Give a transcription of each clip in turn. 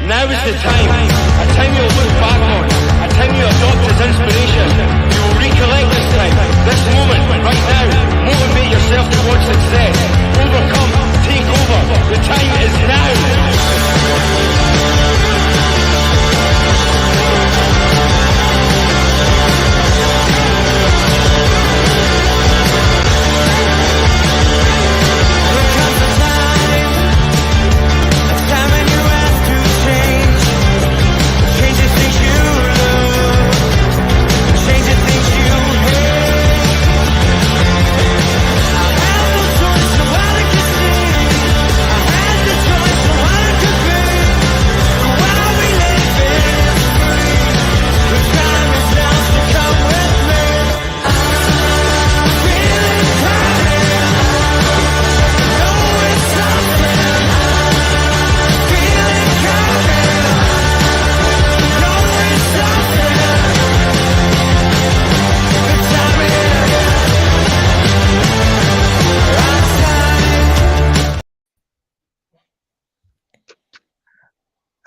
Now is the time, a time you'll look back on, a time you adopt as inspiration. You will recollect this time, this moment, right now. Motivate yourself towards success. Overcome, take over. The time is now.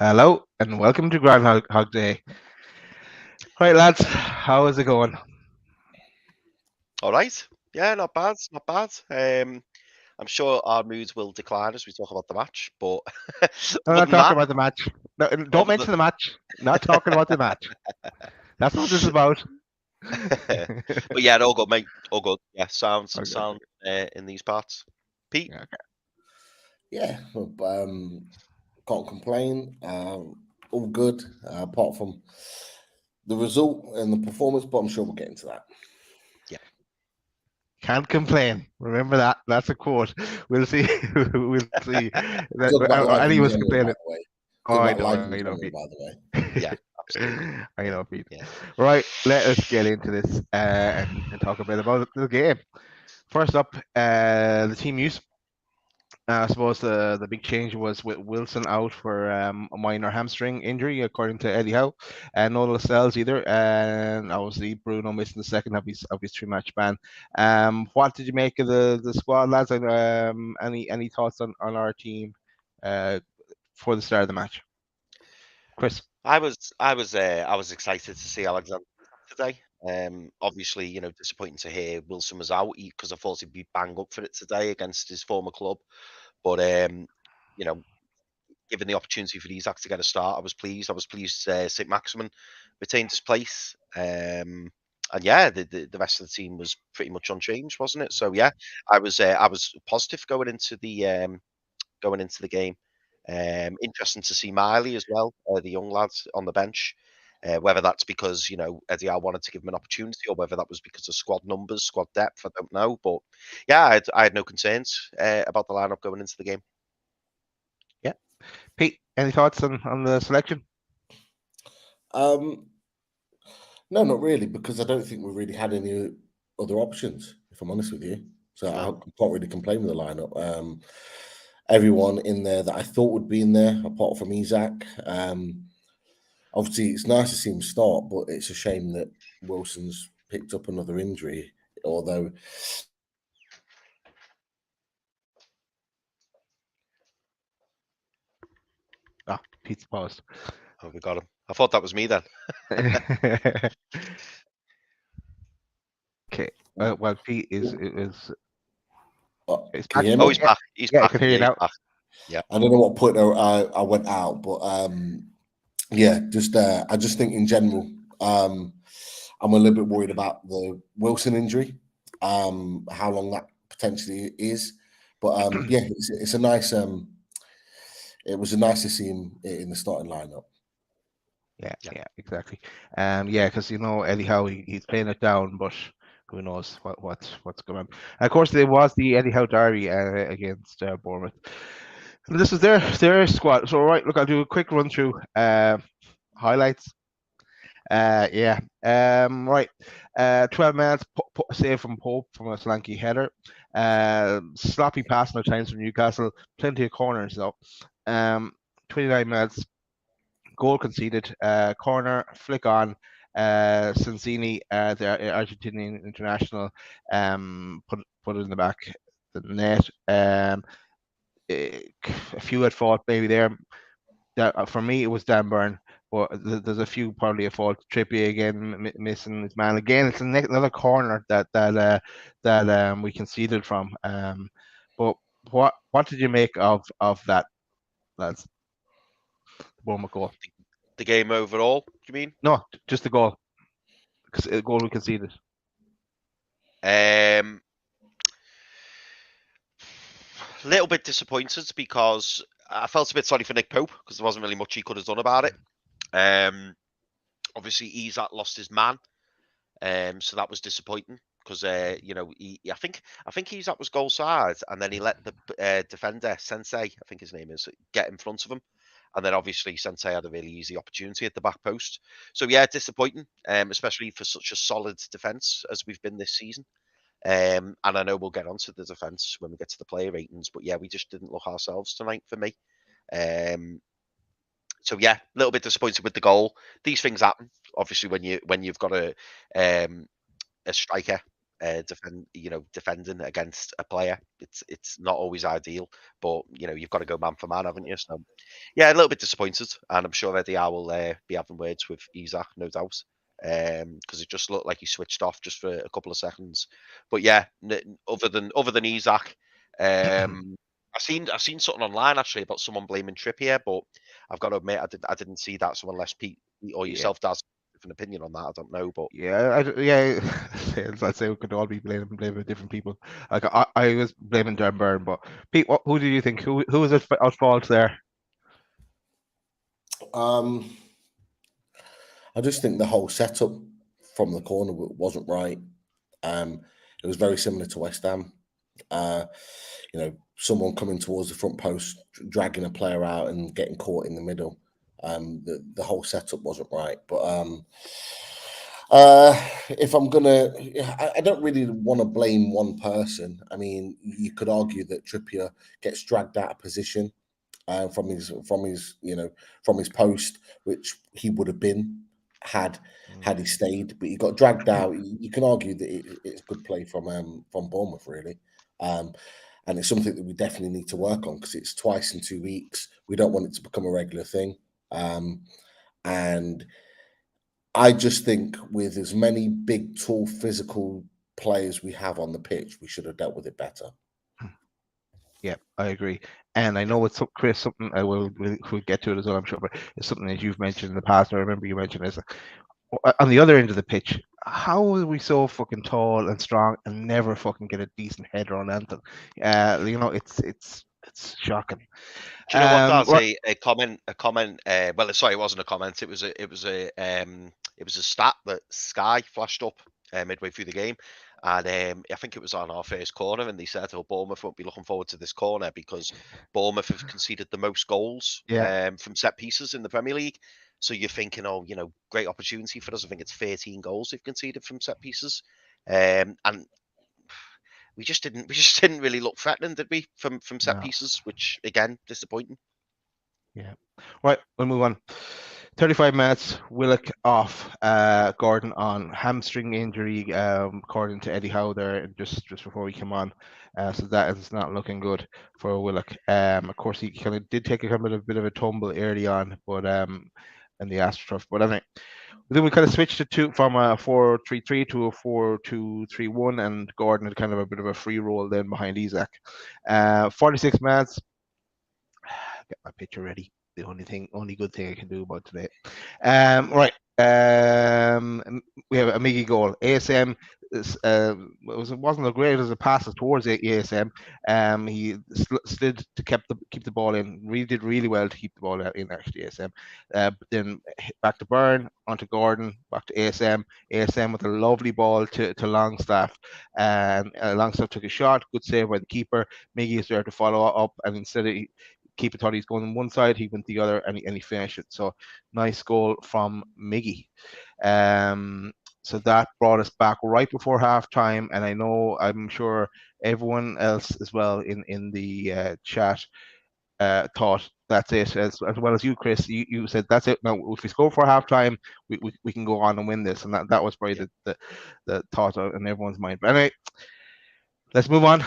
Hello and welcome to Groundhog Day. Right, lads, how is it going? All right. Yeah, not bad. Not bad. I'm sure our moods will decline as we talk about the match, but I'm not talking about the match. No, don't mention the match. Not talking about the match. That's what this is about. But yeah, all good, mate. All good. Yeah, sound in these parts. Pete? Yeah, can't complain. All good, apart from the result and the performance, but I'm sure we'll get into that. Yeah. Can't complain. Remember that. That's a quote. We'll see. We'll see. Anyone's complaining. Oh, I know, Pete. By the way. Yeah, absolutely. I know, Pete. Yeah. Right, let us get into this and talk a bit about the game. First up, the team news. I suppose the big change was with Wilson out for a minor hamstring injury, according to Eddie Howe, and no Lascelles either, and obviously Bruno missing the second of his 3-match ban. What did you make of the squad, lads? And any thoughts on our team for the start of the match? Chris? I was excited to see Alexander today. Obviously, disappointing to hear Wilson was out because I thought he'd be bang up for it today against his former club. But given the opportunity for Isaac to get a start, I was pleased. I was pleased St. Maximin retained his place. And yeah, the rest of the team was pretty much unchanged, wasn't it? So yeah, I was positive going into the game. Interesting to see Miley as well, the young lads on the bench. Whether that's because Eddie Howe wanted to give him an opportunity, or whether that was because of squad numbers, squad depth, I don't know. But yeah, I had no concerns about the lineup going into the game. Yeah, Pete, any thoughts on the selection? No, not really, because I don't think we really had any other options, if I'm honest with you. So I can't really complain with the lineup. Everyone in there that I thought would be in there, apart from Isaac. Obviously, it's nice to see him start, but it's a shame that Wilson's picked up another injury, although... Pete's paused. Oh, we got him. I thought that was me then. Okay. Well, Pete is can you hear me? Oh, he's back. He's back. I can hear you now. Yeah. I don't know what point I went out, but yeah, I just think in general, I'm a little bit worried about the Wilson injury, how long that potentially is. But yeah, it's a nice. It was nice to see him in the starting lineup. Yeah, exactly. Yeah, because Eddie Howe, he's playing it down, but who knows what's going on. And of course, there was the Eddie Howe derby against Bournemouth. And this is their squad. So right, look, I'll do a quick run through highlights. Right. 12 minutes save from Pope from a slanky header. Sloppy passing at times from Newcastle. Plenty of corners though. 29 minutes. Goal conceded. Corner, flick on. Sensini, the Argentinian international, put it in the back of the net. A few had fought maybe there. for me, it was Dan Burn. But there's a few probably a fault. Trippier again missing his man again. It's another corner that we conceded from. But what did you make of that, lads? Bournemouth goal? The game overall, do you mean? No, just the goal. The goal we conceded. Little bit disappointed because I felt a bit sorry for Nick Pope because there wasn't really much he could have done about it. Obviously, Isak lost his man, so that was disappointing because I think Isak was goal side, and then he let the defender Sensei, I think his name is, get in front of him, and then obviously Sensei had a really easy opportunity at the back post. So yeah, disappointing, especially for such a solid defence as we've been this season. And I know we'll get onto the defence when we get to the player ratings, but yeah, we just didn't look ourselves tonight for me. So yeah, a little bit disappointed with the goal. These things happen, obviously, when you've got a striker defending against a player. It's not always ideal, but you've got to go man for man, haven't you? So yeah, a little bit disappointed, and I'm sure Eddie Howe will be having words with Isak, no doubt. Because it just looked like he switched off just for a couple of seconds. But yeah, other than Isak, I seen something online actually about someone blaming Trippier, but I've got to admit I didn't see that. So unless Pete or yourself does have an opinion on that, I don't know. But I'd say we could all be blaming different people. Like I was blaming Dan Burn, but Pete, who do you think who was at fault there? I just think the whole setup from the corner wasn't right. It was very similar to West Ham. Someone coming towards the front post, dragging a player out and getting caught in the middle. The whole setup wasn't right. But if I'm gonna, I don't really want to blame one person. I mean, you could argue that Trippier gets dragged out of position from his post, which he would have been had he stayed, but he got dragged out. You can argue that it's good play from Bournemouth, really, and it's something that we definitely need to work on because it's twice in 2 weeks. We don't want it to become a regular thing, and I just think with as many big, tall, physical players we have on the pitch, we should have dealt with it better. Yeah, I agree. And I know it's Chris, something I we'll get to it as well, I'm sure, but it's something that you've mentioned in the past. I remember you mentioned is on the other end of the pitch, how are we so fucking tall and strong and never fucking get a decent header on anything? It's shocking. Do you know what, Daz? A comment. Well, sorry, it wasn't a comment. It was a stat that Sky flashed up midway through the game, and I think it was on our first corner, and they said, "Oh, Bournemouth won't be looking forward to this corner because Bournemouth have conceded the most goals from set pieces in the Premier League." So you're thinking, "Oh, great opportunity for us." I think it's 13 goals they've conceded from set pieces, and we just didn't really look threatening, did we, from set pieces, which again, disappointing. Yeah. Right, we'll move on. 35 minutes, Willock off, Gordon on hamstring injury, according to Eddie Howe there, just before we came on. So that is not looking good for Willock. Of course, he kind of did take a bit of a tumble early on, but in the AstroTurf. But anyway, then we kind of switched it from a 4-3-3 to a 4-2-3-1, and Gordon had kind of a bit of a free role then behind Isak. 46 minutes. Get my picture ready. The only good thing I can do about today. Right. We have a Miggy goal. ASM wasn't as great as a passes towards ASM. He slid to keep the ball in. Really did really well to keep the ball in, actually, ASM. But then back to Byrne, onto Gordon, back to ASM. ASM with a lovely ball to Longstaff. Longstaff took a shot. Good save by the keeper. Miggy is there to follow up, and instead of keeper thought he's going on one side, he went the other, and he finished it. So nice goal from Miggy. So that brought us back right before halftime, and I'm sure everyone else as well in the chat thought that's it, as well as you, Chris. You said that's it. Now, if we score for halftime, we can go on and win this, and that was probably the thought in everyone's mind. But anyway, Let's move on.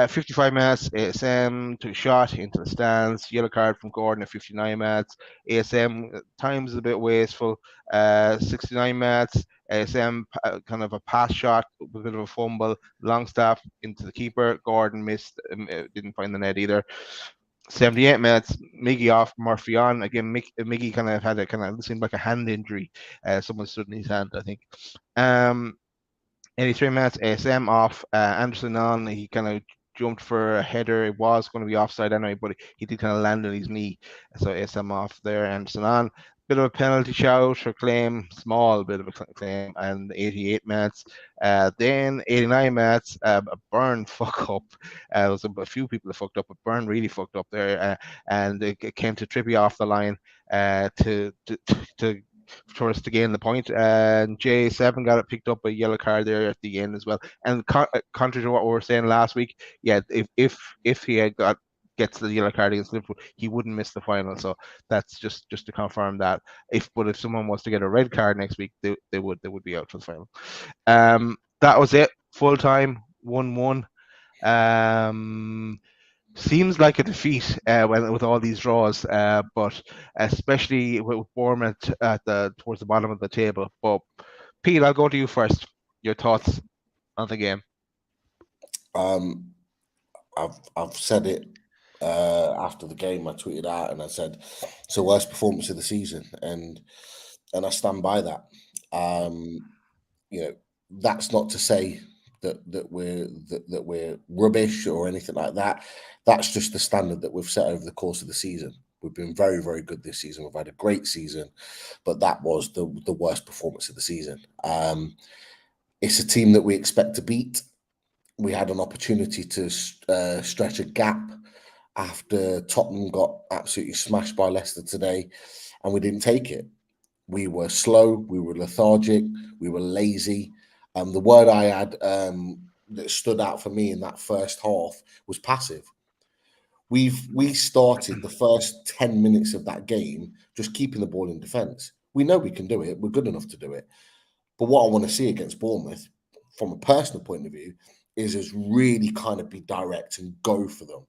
55 minutes. ASM took a shot into the stands. Yellow card from Gordon at 59 minutes. ASM times is a bit wasteful. 69 minutes. ASM kind of a pass shot, a bit of a fumble. Longstaff into the keeper. Gordon missed, didn't find the net either. 78 minutes, Miggy off, Murphy on. Again, Miggy kind of had a kind of seemed like a hand injury. Someone stood in his hand, I think. 83 minutes, ASM off, Anderson on. He kind of jumped for a header. It was going to be offside anyway, but he did kind of land on his knee. So ASM off there, Anderson on. Bit of a penalty shout for claim, small bit of a claim, and 88 minutes. Then 89 minutes, a Burn fuck up. There was a few people that fucked up, but Burn really fucked up there, and it came to Trippy off the line to for us to gain the point. And J7 got it picked up a yellow card there at the end as well. And contrary to what we were saying last week, yeah, if he had gets the yellow card against Liverpool, he wouldn't miss the final. So that's just to confirm that. If someone was to get a red card next week, they would be out for the final. That was it. Full time 1-1. Seems like a defeat with all these draws, but especially with Bournemouth towards the bottom of the table. But Pete, I'll go to you first. Your thoughts on the game? I've said it after the game. I tweeted out and I said it's the worst performance of the season, and I stand by that. That's not to say that we're rubbish or anything like that. That's just the standard that we've set over the course of the season. We've been very, very good this season. We've had a great season, but that was the worst performance of the season. It's a team that we expect to beat. We had an opportunity to stretch a gap after Tottenham got absolutely smashed by Leicester today, and we didn't take it. We were slow, we were lethargic, we were lazy. The word I had that stood out for me in that first half was passive. We started the first 10 minutes of that game just keeping the ball in defence. We know we can do it. We're good enough to do it. But what I want to see against Bournemouth, from a personal point of view, is us really kind of be direct and go for them.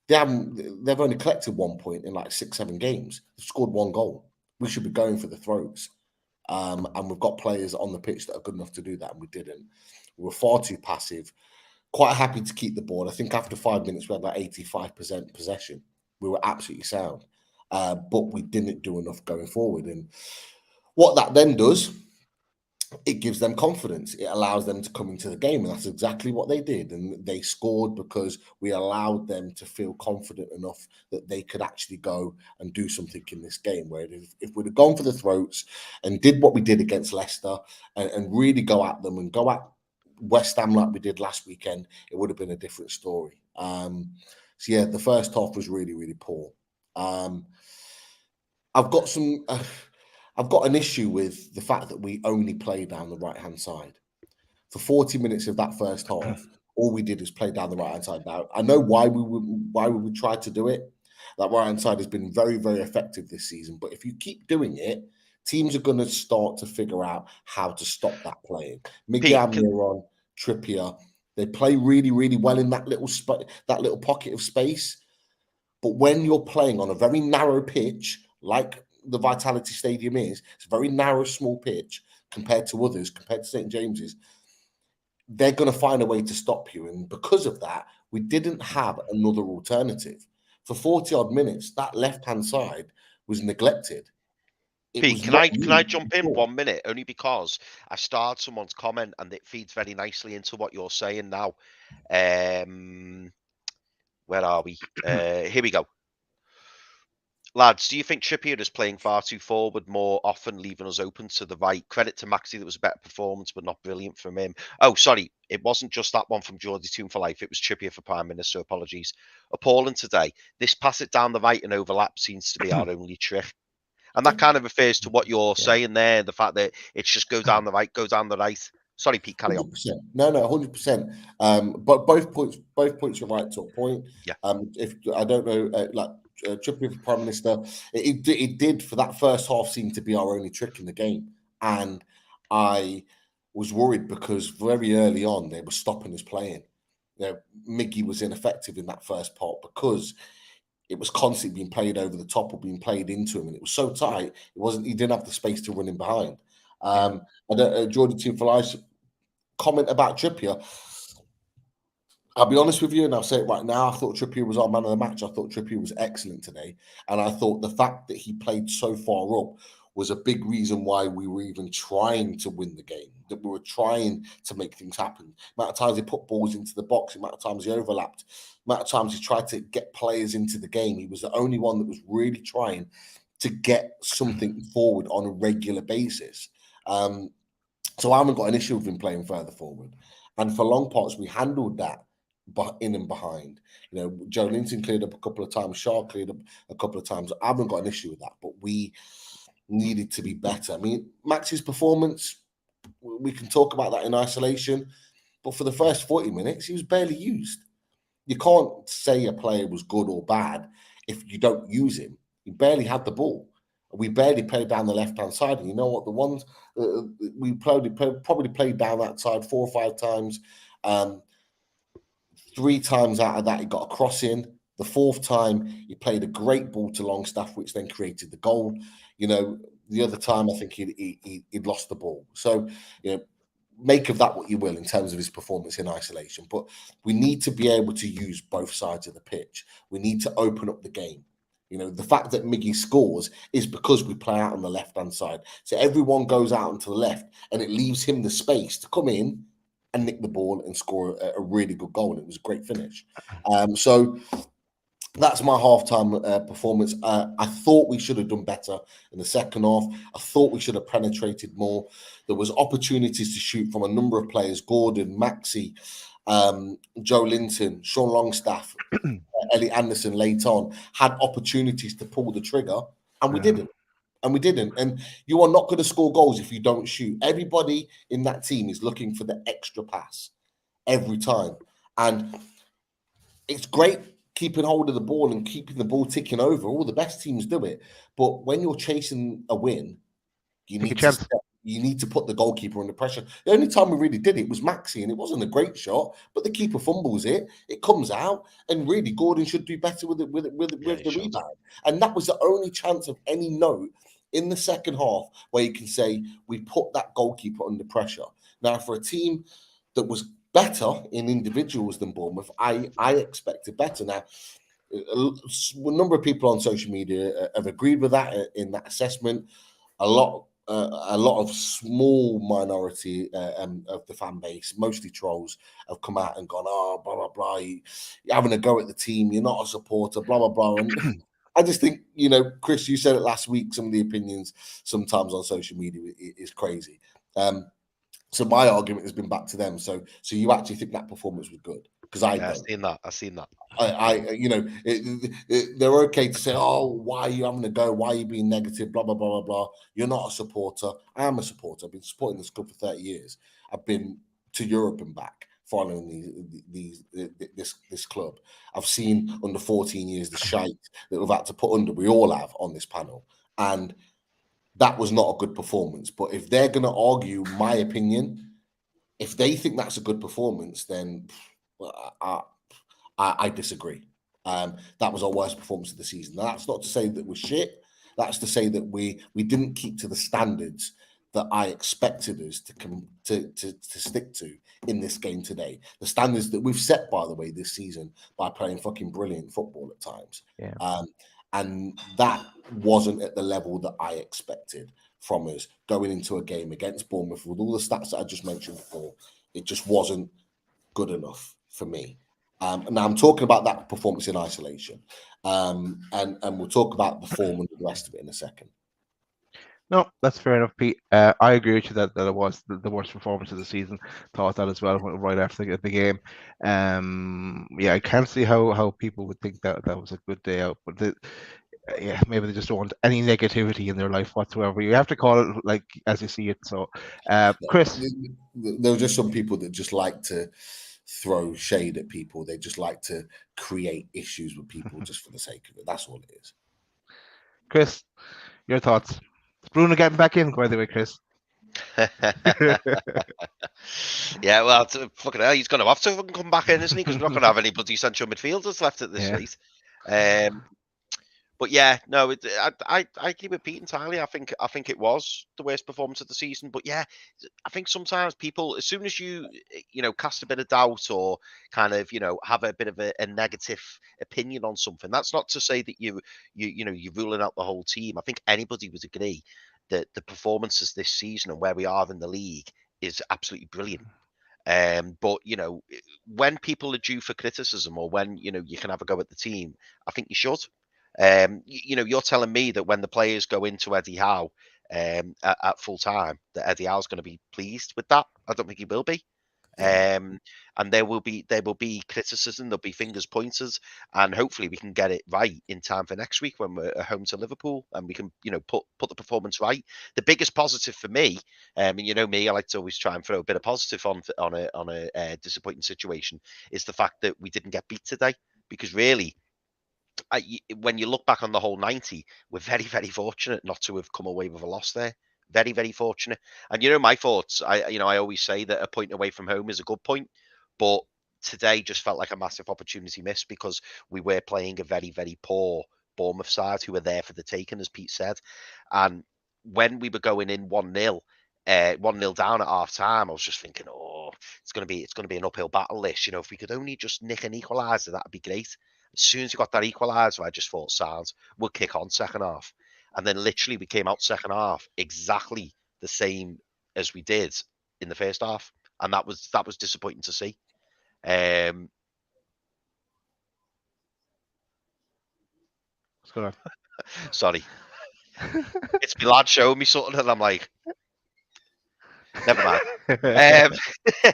They've only collected 1 point in like 6-7 games. They've scored 1 goal. We should be going for the throats. And we've got players on the pitch that are good enough to do that, and we didn't. We were far too passive. Quite happy to keep the ball. I think after 5 minutes, we had like 85% possession. We were absolutely sound. But we didn't do enough going forward. And what that then does, it gives them confidence. It allows them to come into the game, and that's exactly what they did. And they scored because we allowed them to feel confident enough that they could actually go and do something in this game. Where if we'd have gone for the throats and did what we did against Leicester and really go at them and go at West Ham like we did last weekend, it would have been a different story. So yeah, the first half was really, really poor. I've got an issue with the fact that we only play down the right-hand side. For 40 minutes of that first half, all we did is play down the right-hand side. Now, I know why we would try to do it. That right-hand side has been very, very effective this season. But if you keep doing it, teams are going to start to figure out how to stop that playing. Miguel Almiron, Trippier, they play really, really well in that little pocket of space. But when you're playing on a very narrow pitch, like the Vitality Stadium is, it's a very narrow, small pitch compared to others, compared to St. James's, they're going to find a way to stop you. And because of that, we didn't have another alternative. For 40-odd minutes, that left-hand side was neglected. Pete, can I jump in 1 minute? Only because I starred someone's comment and it feeds very nicely into what you're saying now. Where are we? Here we go. Lads, do you think Trippier is playing far too forward more often, leaving us open to the right? Credit to Maxi, that was a better performance, but not brilliant from him. Oh, sorry, it wasn't just that one from Geordie Toon for Life. It was Trippier for Prime Minister. Apologies. Appalling today. This pass it down the right and overlap seems to be our only trick. And that kind of refers to what you're saying there, the fact that it's just go down the right, go down the right. Sorry, Pete, carry on. 100%. No, 100%. But both points are right to a point. Yeah. If I don't know, Trippier for Prime Minister, it did for that first half seem to be our only trick in the game, and I was worried because very early on they were stopping us playing. Miggy was ineffective in that first part because it was constantly being played over the top or being played into him, and it was so tight. He didn't have the space to run in behind. I don't, Jordan Team for Life comment about Trippier. I'll be honest with you, and I'll say it right now. I thought Trippier was our man of the match. I thought Trippier was excellent today, and I thought the fact that he played so far up was a big reason why we were even trying to win the game. That we were trying to make things happen. The amount of times he put balls into the box, the amount of times he overlapped, the amount of times he tried to get players into the game. He was the only one that was really trying to get something forward on a regular basis. So I haven't got an issue with him playing further forward. And for long parts, we handled that in and behind. Joe Linton cleared up a couple of times, Shaw cleared up a couple of times. I haven't got an issue with that, but we needed to be better. I mean, Max's performance, we can talk about that in isolation, but for the first 40 minutes, he was barely used. You can't say a player was good or bad if you don't use him. He barely had the ball. We barely played down the left-hand side. And you know what? The ones we probably played down that side 4 or 5 times. 3 times out of that, he got a cross in. The 4th time, he played a great ball to Longstaff, which then created the goal. The other time, I think he'd lost the ball. So, make of that what you will in terms of his performance in isolation. But we need to be able to use both sides of the pitch. We need to open up the game. The fact that Miggy scores is because we play out on the left-hand side. So everyone goes out onto the left, and it leaves him the space to come in and nick the ball and score a really good goal. And it was a great finish. So that's my half-time performance. I thought we should have done better in the second half. I thought we should have penetrated more. There was opportunities to shoot from a number of players: Gordon, Maxi, Joe Linton, Sean Longstaff, Elliot Anderson late on had opportunities to pull the trigger, and we didn't. And you are not going to score goals if you don't shoot. Everybody in that team is looking for the extra pass every time. And it's great keeping hold of the ball and keeping the ball ticking over. All the best teams do it. But when you're chasing a win, you need to put the goalkeeper under pressure. The only time we really did it was Maxi, and it wasn't a great shot, but the keeper fumbles it. It comes out, and really Gordon should do better with the rebound. And that was the only chance of any note in the second half where you can say we put that goalkeeper under pressure. Now, for a team that was better in individuals than Bournemouth, I expected better. Now, a number of people on social media have agreed with that in that assessment. A lot of small minority of the fan base, mostly trolls, have come out and gone, "Oh, blah blah blah, you're having a go at the team. You're not a supporter, blah blah blah." And I just think, Chris, you said it last week. Some of the opinions sometimes on social media is crazy. So my argument has been back to them. So you actually think that performance was good? Because I don't. I've seen that. They're okay to say, "Oh, why are you having a go? Why are you being negative? Blah blah blah blah blah." You're not a supporter. I am a supporter. I've been supporting this club for 30 years. I've been to Europe and back following this club. I've seen under 14 years the shite that we've had to put under. We all have on this panel, and that was not a good performance. But if they're going to argue my opinion, if they think that's a good performance, then I disagree. That was our worst performance of the season. Now, that's not to say that we're shit. That's to say that we didn't keep to the standards that I expected us to stick to in this game today. The standards that we've set, by the way, this season by playing fucking brilliant football at times. Yeah. And that wasn't at the level that I expected from us going into a game against Bournemouth with all the stats that I just mentioned before. It just wasn't good enough for me. Now I'm talking about that performance in isolation, and we'll talk about the form and the rest of it in a second. No, that's fair enough, Pete. I agree with you that it was the worst performance of the season. Thought that as well right after the game. I can't see how people would think that was a good day out, but maybe they just don't want any negativity in their life whatsoever. You have to call it like as you see it. So, Chris, there are just some people that just like to throw shade at people. They just like to create issues with people just for the sake of it. That's all it is. Chris, your thoughts? Is Bruno getting back in, by the way, Chris? Yeah, well, fucking hell, he's going to have to fucking come back in, isn't he? Because we're not going to have any bloody central midfielders left at this rate. But yeah, no, I agree with Pete entirely. I think it was the worst performance of the season. But yeah, I think sometimes people, as soon as you cast a bit of doubt or kind of have a bit of a negative opinion on something, that's not to say that you're ruling out the whole team. I think anybody would agree that the performances this season and where we are in the league is absolutely brilliant. But when people are due for criticism or when you can have a go at the team, I think you should. You're telling me that when the players go into Eddie Howe at full time, that Eddie Howe's going to be pleased with that. I don't think he will be. And there will be criticism, there'll be fingers pointers, and hopefully we can get it right in time for next week when we're home to Liverpool, and we can put the performance right. The biggest positive for me, and me, I like to always try and throw a bit of positive on a disappointing situation, is the fact that we didn't get beat today, because really, when you look back on the whole 90, we're very, very fortunate not to have come away with a loss there. Very, very fortunate. And my thoughts, I always say that a point away from home is a good point, but today just felt like a massive opportunity missed because we were playing a very, very poor Bournemouth side who were there for the taking, as Pete said. And when we were going in 1-0, 1-0 down at half time, I was just thinking, it's going to be an uphill battle this. If we could only just nick an equaliser, that'd be great. As soon as we got that equaliser, I just thought, sounds, we'll kick on second half. And then literally we came out second half exactly the same as we did in the first half. And that was disappointing to see. What's going on? Sorry. It's my lad showing me something and I'm like, never mind.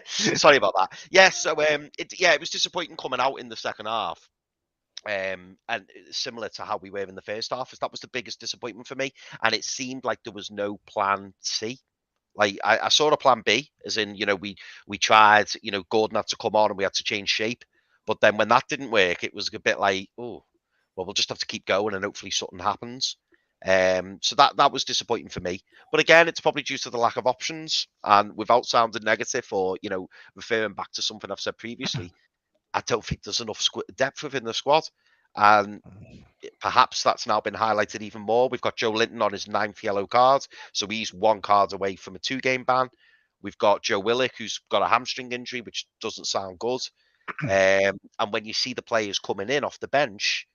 Sorry about that. Yeah, so it was disappointing coming out in the second half. And similar to how we were in the first half, that was the biggest disappointment for me. And it seemed like there was no plan C. Like I saw a plan B, as in we tried, Gordon had to come on and we had to change shape. But then when that didn't work, it was a bit like, oh, well, we'll just have to keep going and hopefully something happens. So that was disappointing for me. But again, it's probably due to the lack of options. And without sounding negative or referring back to something I've said previously, I don't think there's enough depth within the squad. And perhaps that's now been highlighted even more. We've got Joe Linton on his 9th yellow card. So he's 1 card away from a 2-game ban. We've got Joe Willock, who's got a hamstring injury, which doesn't sound good. And when you see the players coming in off the bench,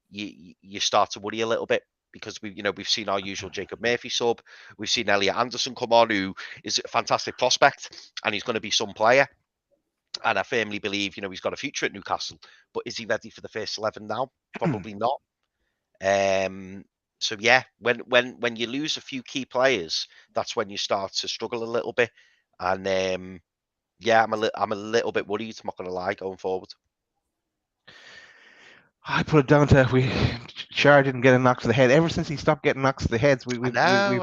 you start to worry a little bit. Because we've seen our usual Jacob Murphy sub. We've seen Elliot Anderson come on, who is a fantastic prospect. And he's going to be some player. And I firmly believe, he's got a future at Newcastle. But is he ready for the first 11 now? Probably not. So yeah, when you lose a few key players, that's when you start to struggle a little bit. And yeah, I'm a little bit worried. I'm not going to lie, going forward. I put it down to Char didn't get a knock to the head. Ever since he stopped getting knocks to the heads, I know.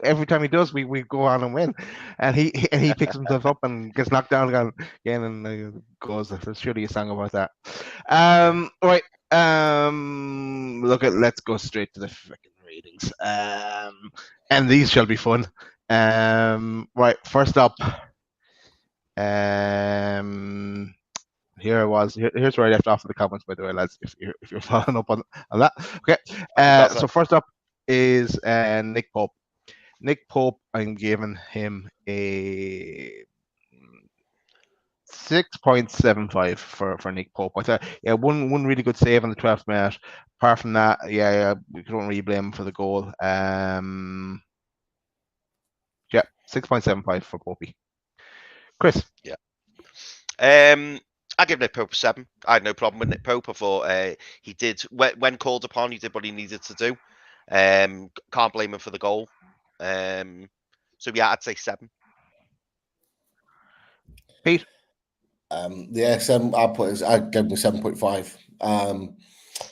Every time he does, we go on and win, and he picks himself up and gets knocked down again and goes. There's surely a song about that. All right. Let's go straight to the freaking ratings. And these shall be fun. Right. First up. Here I was. Here's where I left off in the comments, by the way, lads. If you're following up on that, okay. So first up is Nick Pope. Nick Pope, I'm giving him a 6.75 for Nick Pope. I thought, one really good save on the 12th minute. Apart from that, we don't really blame him for the goal. 6.75 for Popey. Chris. Yeah. I give Nick Pope a 7. I had no problem with Nick Pope. I thought he did, when called upon, he did what he needed to do. Can't blame him for the goal. So yeah, I'd say 7. Pete? I gave him a 7.5. I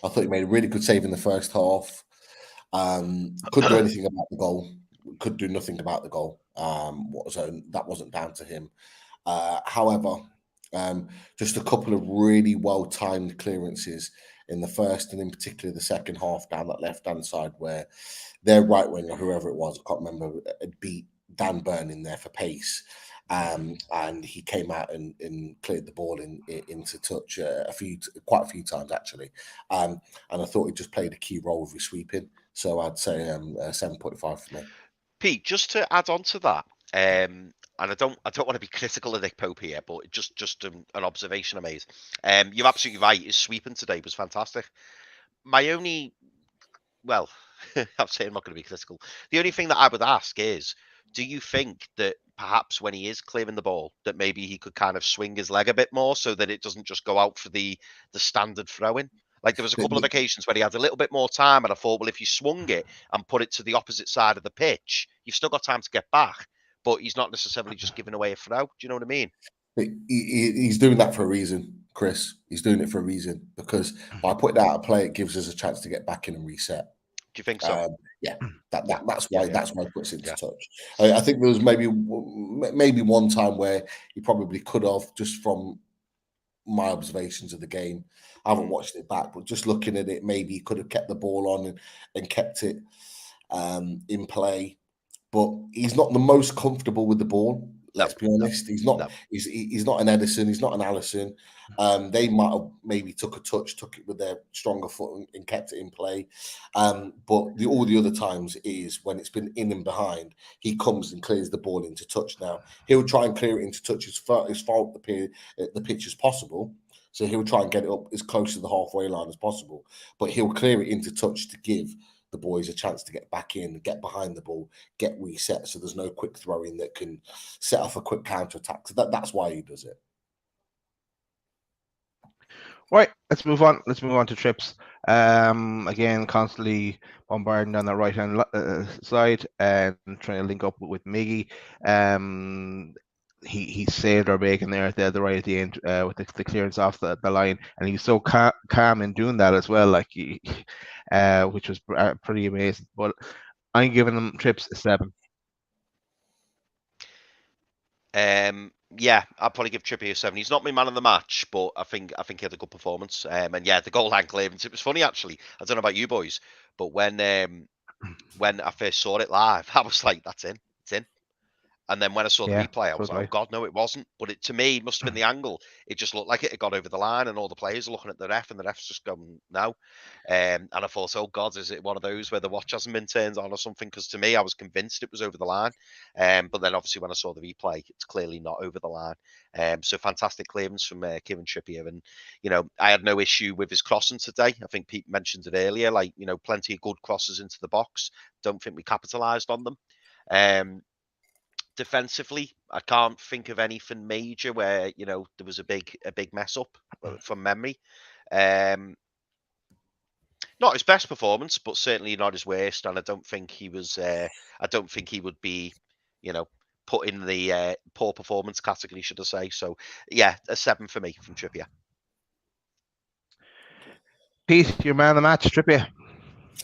thought he made a really good save in the first half. Couldn't do anything about the goal. Could do nothing about the goal. That wasn't down to him. However, just a couple of really well-timed clearances in the first and in particular the second half down that left-hand side where their right winger, whoever it was, I can't remember, beat Dan Burn in there for pace. And he came out and cleared the ball into touch quite a few times actually, and I thought he just played a key role with his sweeping. So I'd say 7.5 for me. Pete, just to add on to that, and I don't want to be critical of Nick Pope here, but just an observation I made. You're absolutely right. His sweeping today was fantastic. My only, well, I'm saying I'm not going to be critical. The only thing that I would ask is, do you think that perhaps when he is clearing the ball, that maybe he could kind of swing his leg a bit more so that it doesn't just go out for the standard throw-in? Like there was a couple of occasions where he had a little bit more time, and I thought, well, if you swung it and put it to the opposite side of the pitch, you've still got time to get back. But he's not necessarily just giving away a throw. Do you know what I mean? He's doing that for a reason, Chris. He's doing it for a reason, because by putting out a play, it gives us a chance to get back in and reset. Do you think so? Yeah, that's why he puts it into touch. I think there was maybe one time where he probably could have, just from my observations of the game. I haven't watched it back, but just looking at it, maybe he could have kept the ball on and kept it in play. But he's not the most comfortable with the ball. Let's be honest. He's not. He's not an Edison. He's not an Allison. They might have maybe took it with their stronger foot and kept it in play. But all the other times is when it's been in and behind, he comes and clears the ball into touch. Now he'll try and clear it into touch as far up the pitch as possible. So he'll try and get it up as close to the halfway line as possible. But he'll clear it into touch to give the boys a chance to get back in, get behind the ball, get reset, so there's no quick throwing that can set off a quick counter attack. So that's why he does it. Right, let's move on. Let's move on to trips. Again, constantly bombarding down the right hand side and trying to link up with Miggy. He saved our bacon there at the right at the end with the clearance off the line, and he's so calm in doing that as well, like which was pretty amazing. But I'm giving him trips a 7. Yeah, I'll probably give Trippier a 7. He's not my man of the match, but I think he had a good performance. And yeah, the goal line clearance. It was funny actually. I don't know about you boys, but when I first saw it live, I was like, "That's in, it's in." And then when I saw the replay, I was like, "Oh God, no, it wasn't." But to me, it must have been the angle. It just looked like it had got over the line, and all the players are looking at the ref, and the ref's just going, "No." And I thought, "Oh God, is it one of those where the watch hasn't been turned on or something?" Because to me, I was convinced it was over the line. But then obviously when I saw the replay, it's clearly not over the line. So fantastic clearance from Kieran Trippier, and I had no issue with his crossing today. I think Pete mentioned it earlier, like plenty of good crosses into the box. Don't think we capitalised on them. Defensively, I can't think of anything major where there was a big mess up from memory. Not his best performance, but certainly not his worst. And I don't think he was. I don't think he would be, put in the poor performance category, should I say? So yeah, a 7 for me from Trippier. Pete, your man of the match, Trippier.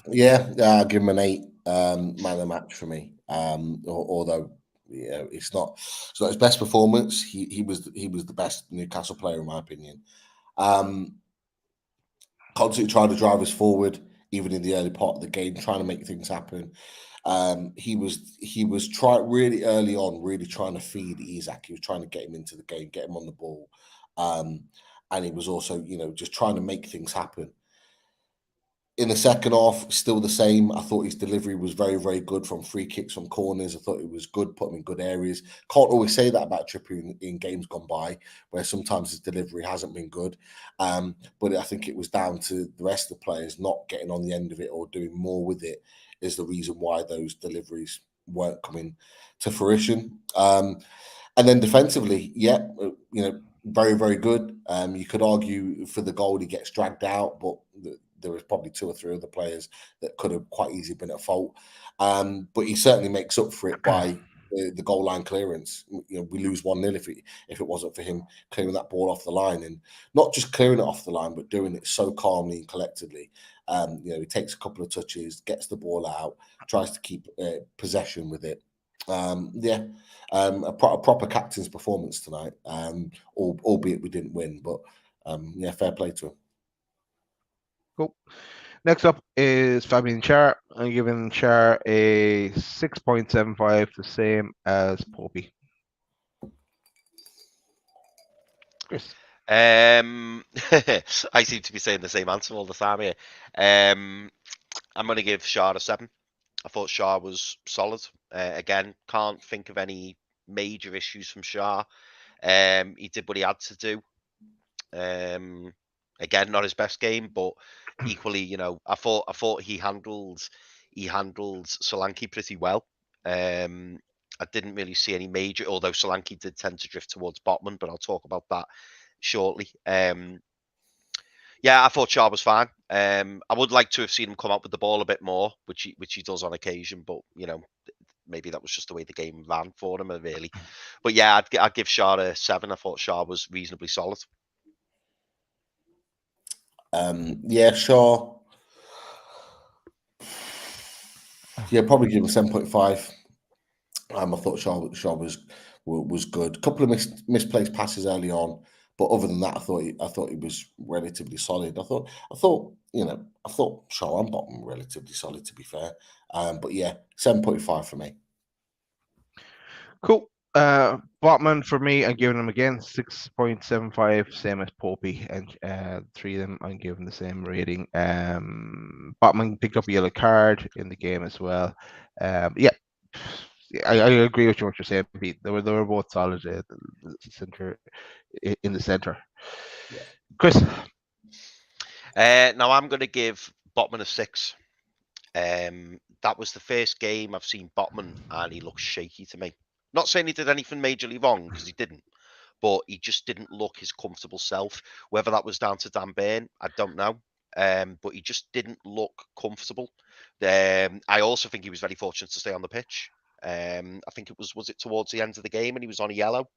Yeah, I'll give him an 8. Man of the match for me. Although it's not his best performance. He was the best Newcastle player in my opinion. Constantly trying to drive us forward, even in the early part of the game, trying to make things happen. He was trying really early on, really trying to feed Isak. He was trying to get him into the game, get him on the ball, and he was also just trying to make things happen. In the second half, still the same. I thought his delivery was very, very good from free kicks, from corners. I thought it was good, put him in good areas. Can't always say that about Trippier in games gone by, where sometimes his delivery hasn't been good. But I think it was down to the rest of the players not getting on the end of it or doing more with it is the reason why those deliveries weren't coming to fruition. And then defensively, very, very good. You could argue for the goal he gets dragged out, but there was probably 2 or 3 other players that could have quite easily been at fault. But he certainly makes up for it by the goal line clearance. We lose 1-0 if it wasn't for him clearing that ball off the line, and not just clearing it off the line, but doing it so calmly and collectedly. He takes a couple of touches, gets the ball out, tries to keep possession with it. A proper captain's performance tonight, albeit we didn't win, but fair play to him. Cool. Next up is Fabian Schär. I'm giving Char a 6.75, the same as Popey. Chris. I seem to be saying the same answer all the time here. I'm going to give Shah a 7. I thought Shah was solid. Again, can't think of any major issues from Shah. He did what he had to do. Again, not his best game, but equally, you know, I thought he handled Solanke pretty well. I didn't really see any major, although Solanke did tend to drift towards Botman, but I'll talk about that shortly. Yeah, I thought Shaw was fine. I would like to have seen him come up with the ball a bit more, which he does on occasion, but you know, maybe that was just the way the game ran for him, really. But yeah, I'd give Shaw a 7. I thought Shaw was reasonably solid. Yeah, Shaw. Yeah, probably give him 7.5. I thought Shaw was good. A couple of misplaced passes early on, but other than that, I thought he was relatively solid. I thought Shaw and Bottom were relatively solid, to be fair. But yeah, 7.5 for me. Cool. Botman for me, I'm giving him again 6.75, same as Popey, and 3 of them I'm giving the same rating. Botman picked up a yellow card in the game as well. Yeah, I agree with what you're saying, Pete. They were both solid in the center. Yeah. Chris. Now I'm going to give Botman a 6. That was the first game I've seen Botman, and he looks shaky to me. Not saying he did anything majorly wrong, because he didn't, but he just didn't look his comfortable self. Whether that was down to Dan Burn, I don't know. But he just didn't look comfortable. I also think he was very fortunate to stay on the pitch. I think it was it towards the end of the game, and he was on a yellow.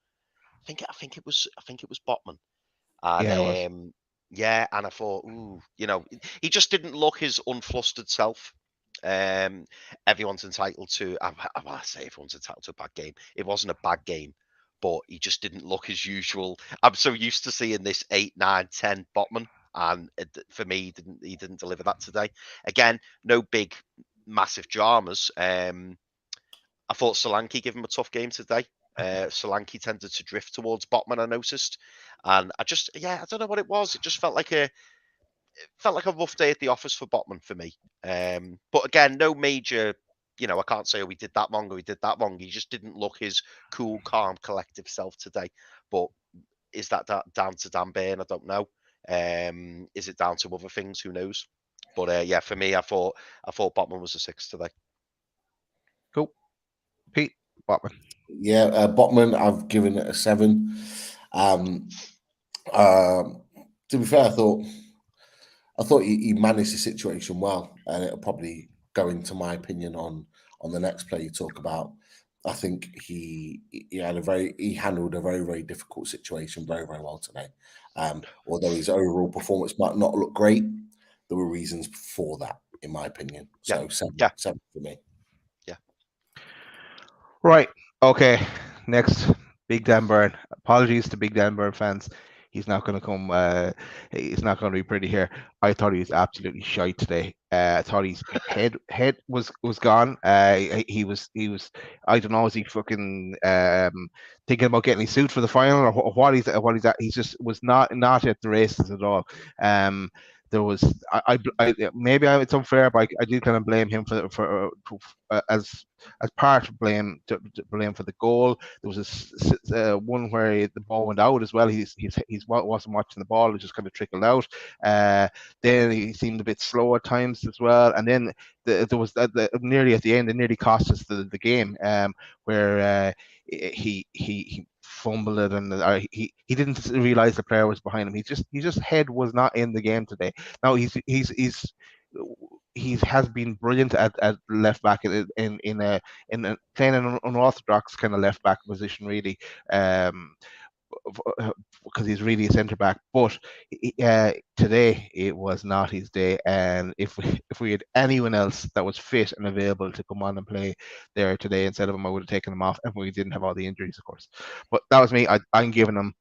I think it was Botman. And Yeah, it was. yeah, and I thought, ooh, you know, he just didn't look his unflustered self. Everyone's entitled to. I say everyone's entitled to a bad game. It wasn't a bad game, but he just didn't look as usual. I'm so used to seeing this 8, 9, 10 Botman, and for me, he didn't deliver that today. Again, no big, massive dramas. I thought Solanke gave him a tough game today. Solanke tended to drift towards Botman, I noticed, and I don't know what it was. It just felt like a rough day at the office for Botman for me. But again, no major, you know, I can't say, oh, he did that wrong or he did that wrong. He just didn't look his cool, calm, collective self today. But is that down to Dan Burn? I don't know. Is it down to other things? Who knows? But yeah, for me, I thought Botman was a 6 today. Cool. Pete, Botman. Yeah, Botman, I've given it a 7. To be fair, I thought he managed the situation well, and it'll probably go into my opinion on the next play you talk about. I think he handled a very, very difficult situation very, very well today. Although his overall performance might not look great, there were reasons for that, in my opinion. So Yeah. 7 for me. Yeah. Right. Okay. Next, Big Dan Burn. Apologies to Big Dan Burn fans. He's not going to come. He's not going to be pretty here. I thought he was absolutely shite today. I thought his head was gone. He was. I don't know. Is he fucking thinking about getting his suit for the final, or what he's at? He just was not at the races at all. There was. Maybe it's unfair, but I did kind of blame him for as part of blame for the goal. There was one where the ball went out as well. He wasn't watching the ball; it just kind of trickled out. Then he seemed a bit slow at times as well. And then there was nearly at the end, it nearly cost us the game, where he fumbled it, and he didn't realize the player was behind him. He just head was not in the game today. Now he has been brilliant at left back in playing an unorthodox kind of left back position, really, because he's really a centre back. But today it was not his day, and if we had anyone else that was fit and available to come on and play there today instead of him, I would have taken him off, and we didn't have all the injuries, of course. But that was me. I'm giving him.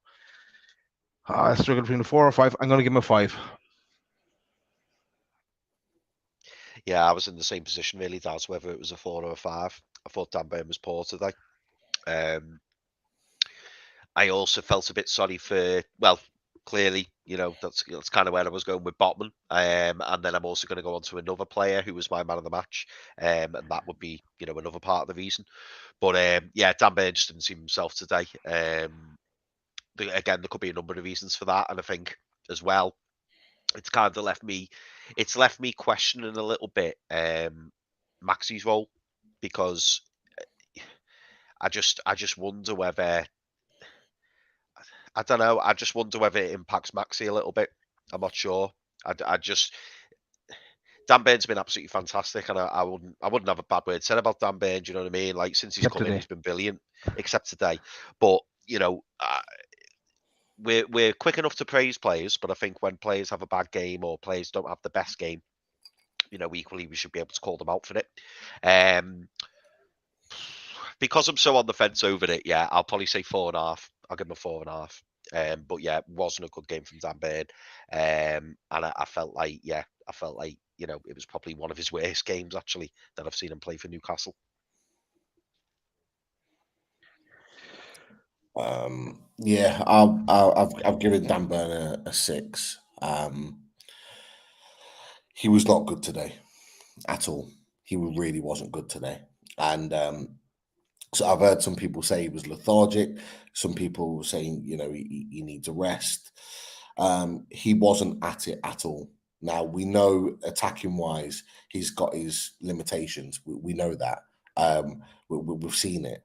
I struggled between a 4 or 5. I'm going to give him a 5. Yeah, I was in the same position really, Daz, whether it was a 4 or a 5. I thought Dan Burn was poor today. I also felt a bit sorry for, well, clearly, that's kind of where I was going with Botman. And then I'm also going to go on to another player who was my man of the match. And that would be, another part of the reason. But yeah, Dan Burn just didn't seem himself today. Again, there could be a number of reasons for that. And I think as well, it's kind of left me questioning a little bit Maxi's role, because I just wonder whether, I don't know, I just wonder whether it impacts Maxi a little bit. I'm not sure. I just Dan Bain's been absolutely fantastic, and I wouldn't have a bad word said about Dan Bain. Do you know what I mean? Like, since he's Except come in, today. he's been brilliant, except today. But we're quick enough to praise players, but I think when players have a bad game or players don't have the best game, equally we should be able to call them out for it. Because I'm so on the fence over it, yeah, I'll probably say 4.5. I'll give him a 4.5. But yeah, it wasn't a good game from Dan Bain. And I felt like, it was probably one of his worst games actually that I've seen him play for Newcastle. Yeah, I've given Dan Burn a 6. He was not good today at all. He really wasn't good today. And so I've heard some people say he was lethargic. Some people saying, he needs a rest. He wasn't at it at all. Now, we know attacking wise, he's got his limitations. We know that. We've seen it.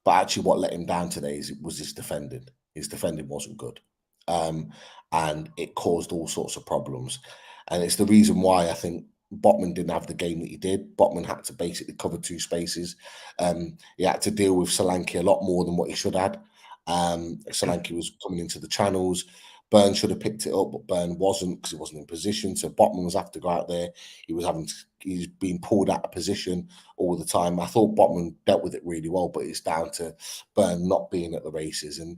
But actually, what let him down today was his defending. His defending wasn't good. And it caused all sorts of problems. And it's the reason why I think Botman didn't have the game that he did. Botman had to basically cover 2 spaces. He had to deal with Solanke a lot more than what he should have. Solanke was coming into the channels. Burn should have picked it up, but Burn wasn't, because he wasn't in position. So Botman was having to go out there. He's being pulled out of position all the time. I thought Botman dealt with it really well, but it's down to Burn not being at the races. And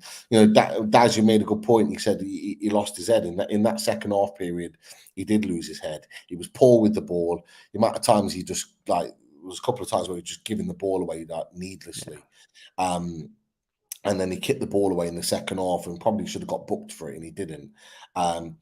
Daz, you made a good point. He said he lost his head in that second half period. He did lose his head. He was poor with the ball. The amount of times he just there was a couple of times where he was just giving the ball away needlessly. Yeah. And then he kicked the ball away in the second half and probably should have got booked for it, and he didn't. And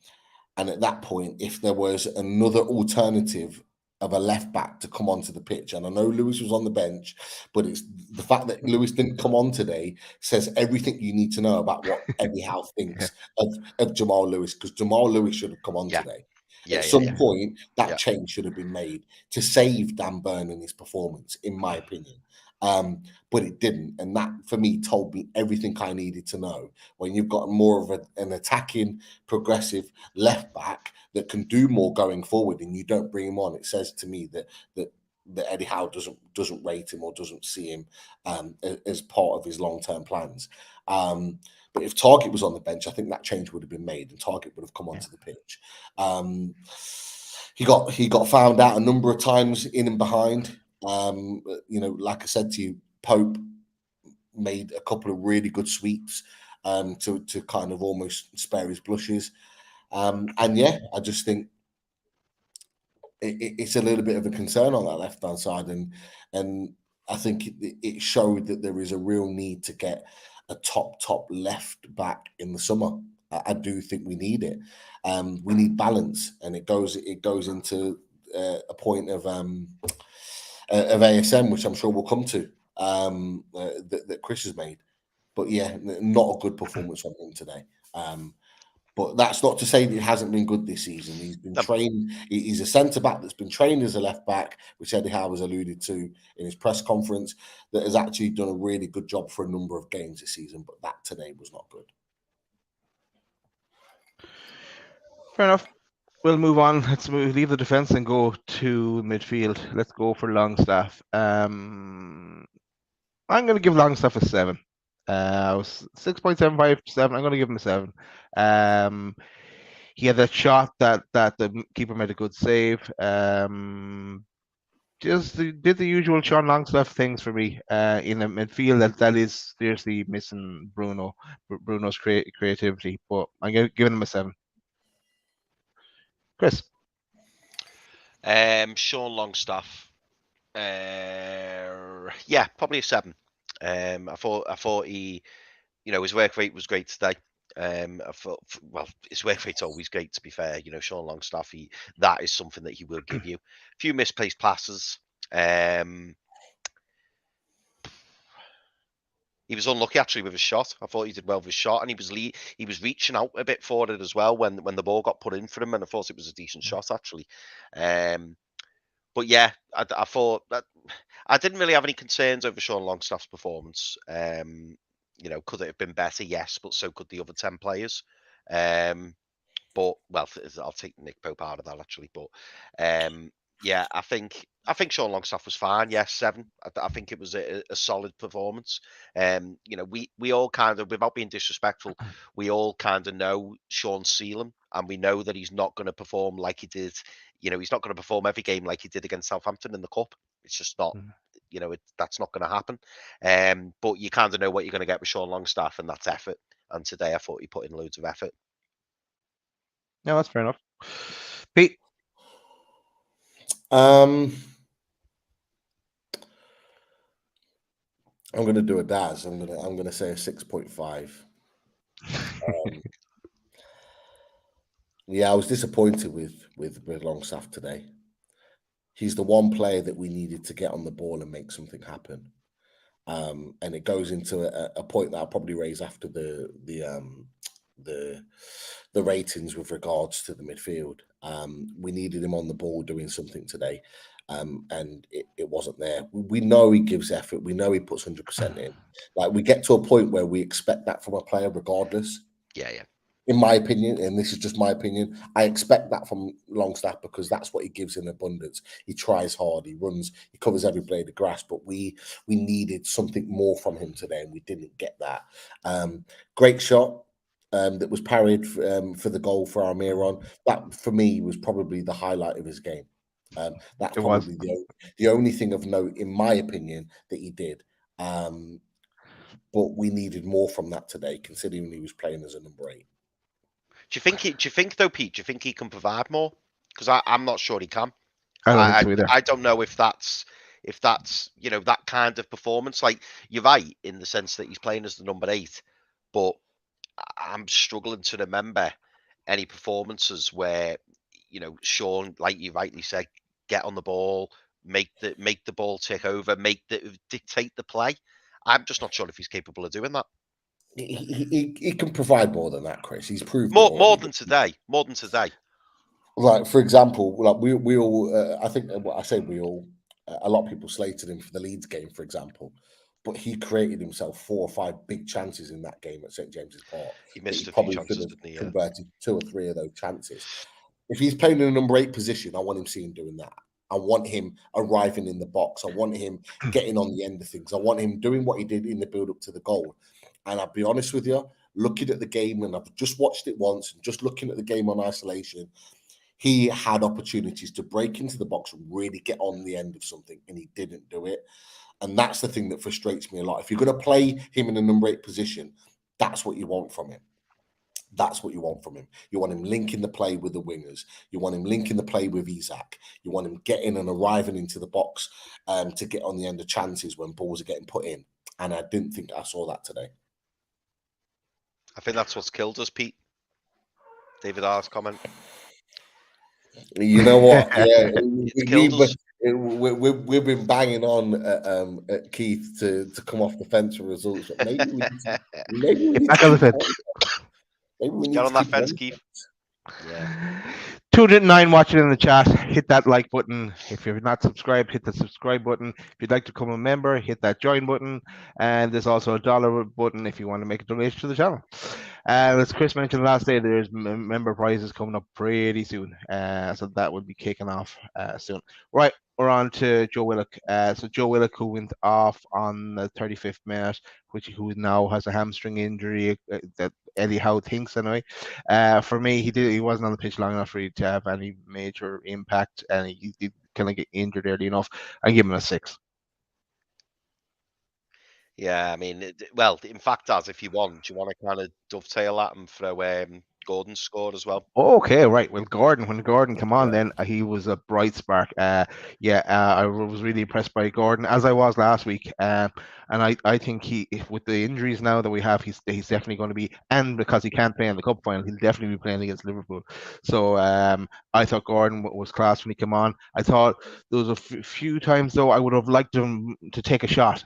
at that point, if there was another alternative of a left back to come onto the pitch, and I know Lewis was on the bench, but it's the fact that Lewis didn't come on today says everything you need to know about what Eddie Howe thinks of Jamal Lewis, because Jamal Lewis should have come on today. At some point, that change should have been made to save Dan Burn and his performance, in my opinion. But it didn't, and that for me told me everything I needed to know. When you've got more of an attacking, progressive left back that can do more going forward, and you don't bring him on, it says to me that Eddie Howe doesn't rate him or doesn't see him as part of his long-term plans. But if Target was on the bench, I think that change would have been made, and Target would have come onto the pitch. He got found out a number of times in and behind. Like I said to you, Pope made a couple of really good sweeps to kind of almost spare his blushes. And yeah, I just think it's a little bit of a concern on that left-hand side. And I think it showed that there is a real need to get a top left back in the summer. I do think we need it. We need balance, and it goes into a point of ASM, which I'm sure we'll come to, that Chris has made. But yeah, not a good performance from him today. But that's not to say that he hasn't been good this season. He's been trained. He's a centre-back that's been trained as a left-back, which Eddie Howe has alluded to in his press conference, that has actually done a really good job for a number of games this season. But that today was not good. Fair enough. We'll move on. Let's leave the defence and go to midfield. Let's go for Longstaff. I'm going to give Longstaff a 7. I was 6.757. I'm going to give him a 7. He had that shot that the keeper made a good save. Just did the usual Sean Longstaff things for me in a midfield that is seriously missing Bruno's creativity. But I'm giving him a 7. Chris. Sean Longstaff. Yeah, probably a 7. I thought he, his work rate was great today. I thought, well, his work rate's always great. To be fair, Sean Longstaff, that is something that he will give you. A few misplaced passes. He was unlucky actually with his shot. I thought he did well with his shot, and he was reaching out a bit for it as well when the ball got put in for him, and I thought it was a decent shot actually. But yeah, I thought that I didn't really have any concerns over Sean Longstaff's performance. Could it have been better? Yes, but so could the other 10 players. But well, I'll take Nick Pope out of that actually. But yeah, I think Sean Longstaff was fine. Yes, 7. I think it was a solid performance. We all kind of, without being disrespectful, we all kind of know Sean's ceiling, and we know that he's not going to perform like he did. He's not going to perform every game like he did against Southampton in the cup. It's just not. That's not going to happen. But you kind of know what you're going to get with Sean Longstaff, and that's effort. And today, I thought he put in loads of effort. No, that's fair enough. Pete? I'm going to do a Daz. I'm going to say a 6.5. Yeah, I was disappointed with Longstaff today. He's the one player that we needed to get on the ball and make something happen. And it goes into a point that I'll probably raise after the ratings with regards to the midfield. We needed him on the ball doing something today, and it wasn't there. We know he gives effort. We know he puts 100% in. Like, we get to a point where we expect that from a player regardless. Yeah. In my opinion, and this is just my opinion, I expect that from Longstaff because that's what he gives in abundance. He tries hard, he runs, he covers every blade of grass, but we needed something more from him today, and we didn't get that. Great shot that was parried for the goal for Almiron. That, for me, was probably the highlight of his game. That's probably the only thing of note, in my opinion, that he did. But we needed more from that today, considering he was playing as a number 8. Do you think though, Pete? Do you think he can provide more? Because I'm not sure he can. I don't think so either. I don't know if that's that kind of performance. Like, you're right in the sense that he's playing as the number 8, but I'm struggling to remember any performances where Sean, like you rightly said, get on the ball, make the ball take over, dictate the play. I'm just not sure if he's capable of doing that. He can provide more than that, Chris. He's proved more than today. More than today. Like, for example, like we all, I think what I say we all, a lot of people slated him for the Leeds game, for example, but he created himself 4 or 5 big chances in that game at St James's Park. He missed a few few chances, didn't he? Yeah. Converted 2 or 3 of those chances. If he's playing in a number 8 position, I want him seeing doing that. I want him arriving in the box. I want him getting on the end of things. I want him doing what he did in the build-up to the goal. And I'll be honest with you, looking at the game, and I've just watched it once, and just looking at the game on isolation, he had opportunities to break into the box and really get on the end of something, and he didn't do it. And that's the thing that frustrates me a lot. If you're going to play him in a number 8 position, that's what you want from him. That's what you want from him. You want him linking the play with the wingers. You want him linking the play with Isak. You want him getting and arriving into the box to get on the end of chances when balls are getting put in. And I didn't think I saw that today. I think that's what's killed us, Pete. David R's comment. You know what? Yeah, we've been banging on at Keith to come off the fence for results, but maybe we need back on the fence. Maybe we need Get on to that fence, Keith. Yeah. 209 watching in the chat. Hit that like button. If you're not subscribed, hit the subscribe button. If you'd like to become a member, hit that join button. And there's also a dollar button if you want to make a donation to the channel. As Chris mentioned last day, there's member prizes coming up pretty soon. So that will be kicking off soon. Right, we're on to Joe Willock. So Joe Willock, who went off on the 35th minute, who now has a hamstring injury that Eddie Howe thinks anyway. For me, he wasn't on the pitch long enough for you to have any major impact, and he did kind of get injured early enough. I give him a 6. Yeah, I mean, well, in fact, as if you want, do you want to kind of dovetail that and throw Gordon scored as well. Okay, right. Well, when Gordon came on, Yeah. then he was a bright spark. I was really impressed by Gordon, as I was last week. And I think with the injuries now that we have, he's definitely going to be, and because he can't play in the cup final, he'll definitely be playing against Liverpool. So I thought Gordon was class when he came on. I thought there was a few times though I would have liked him to take a shot.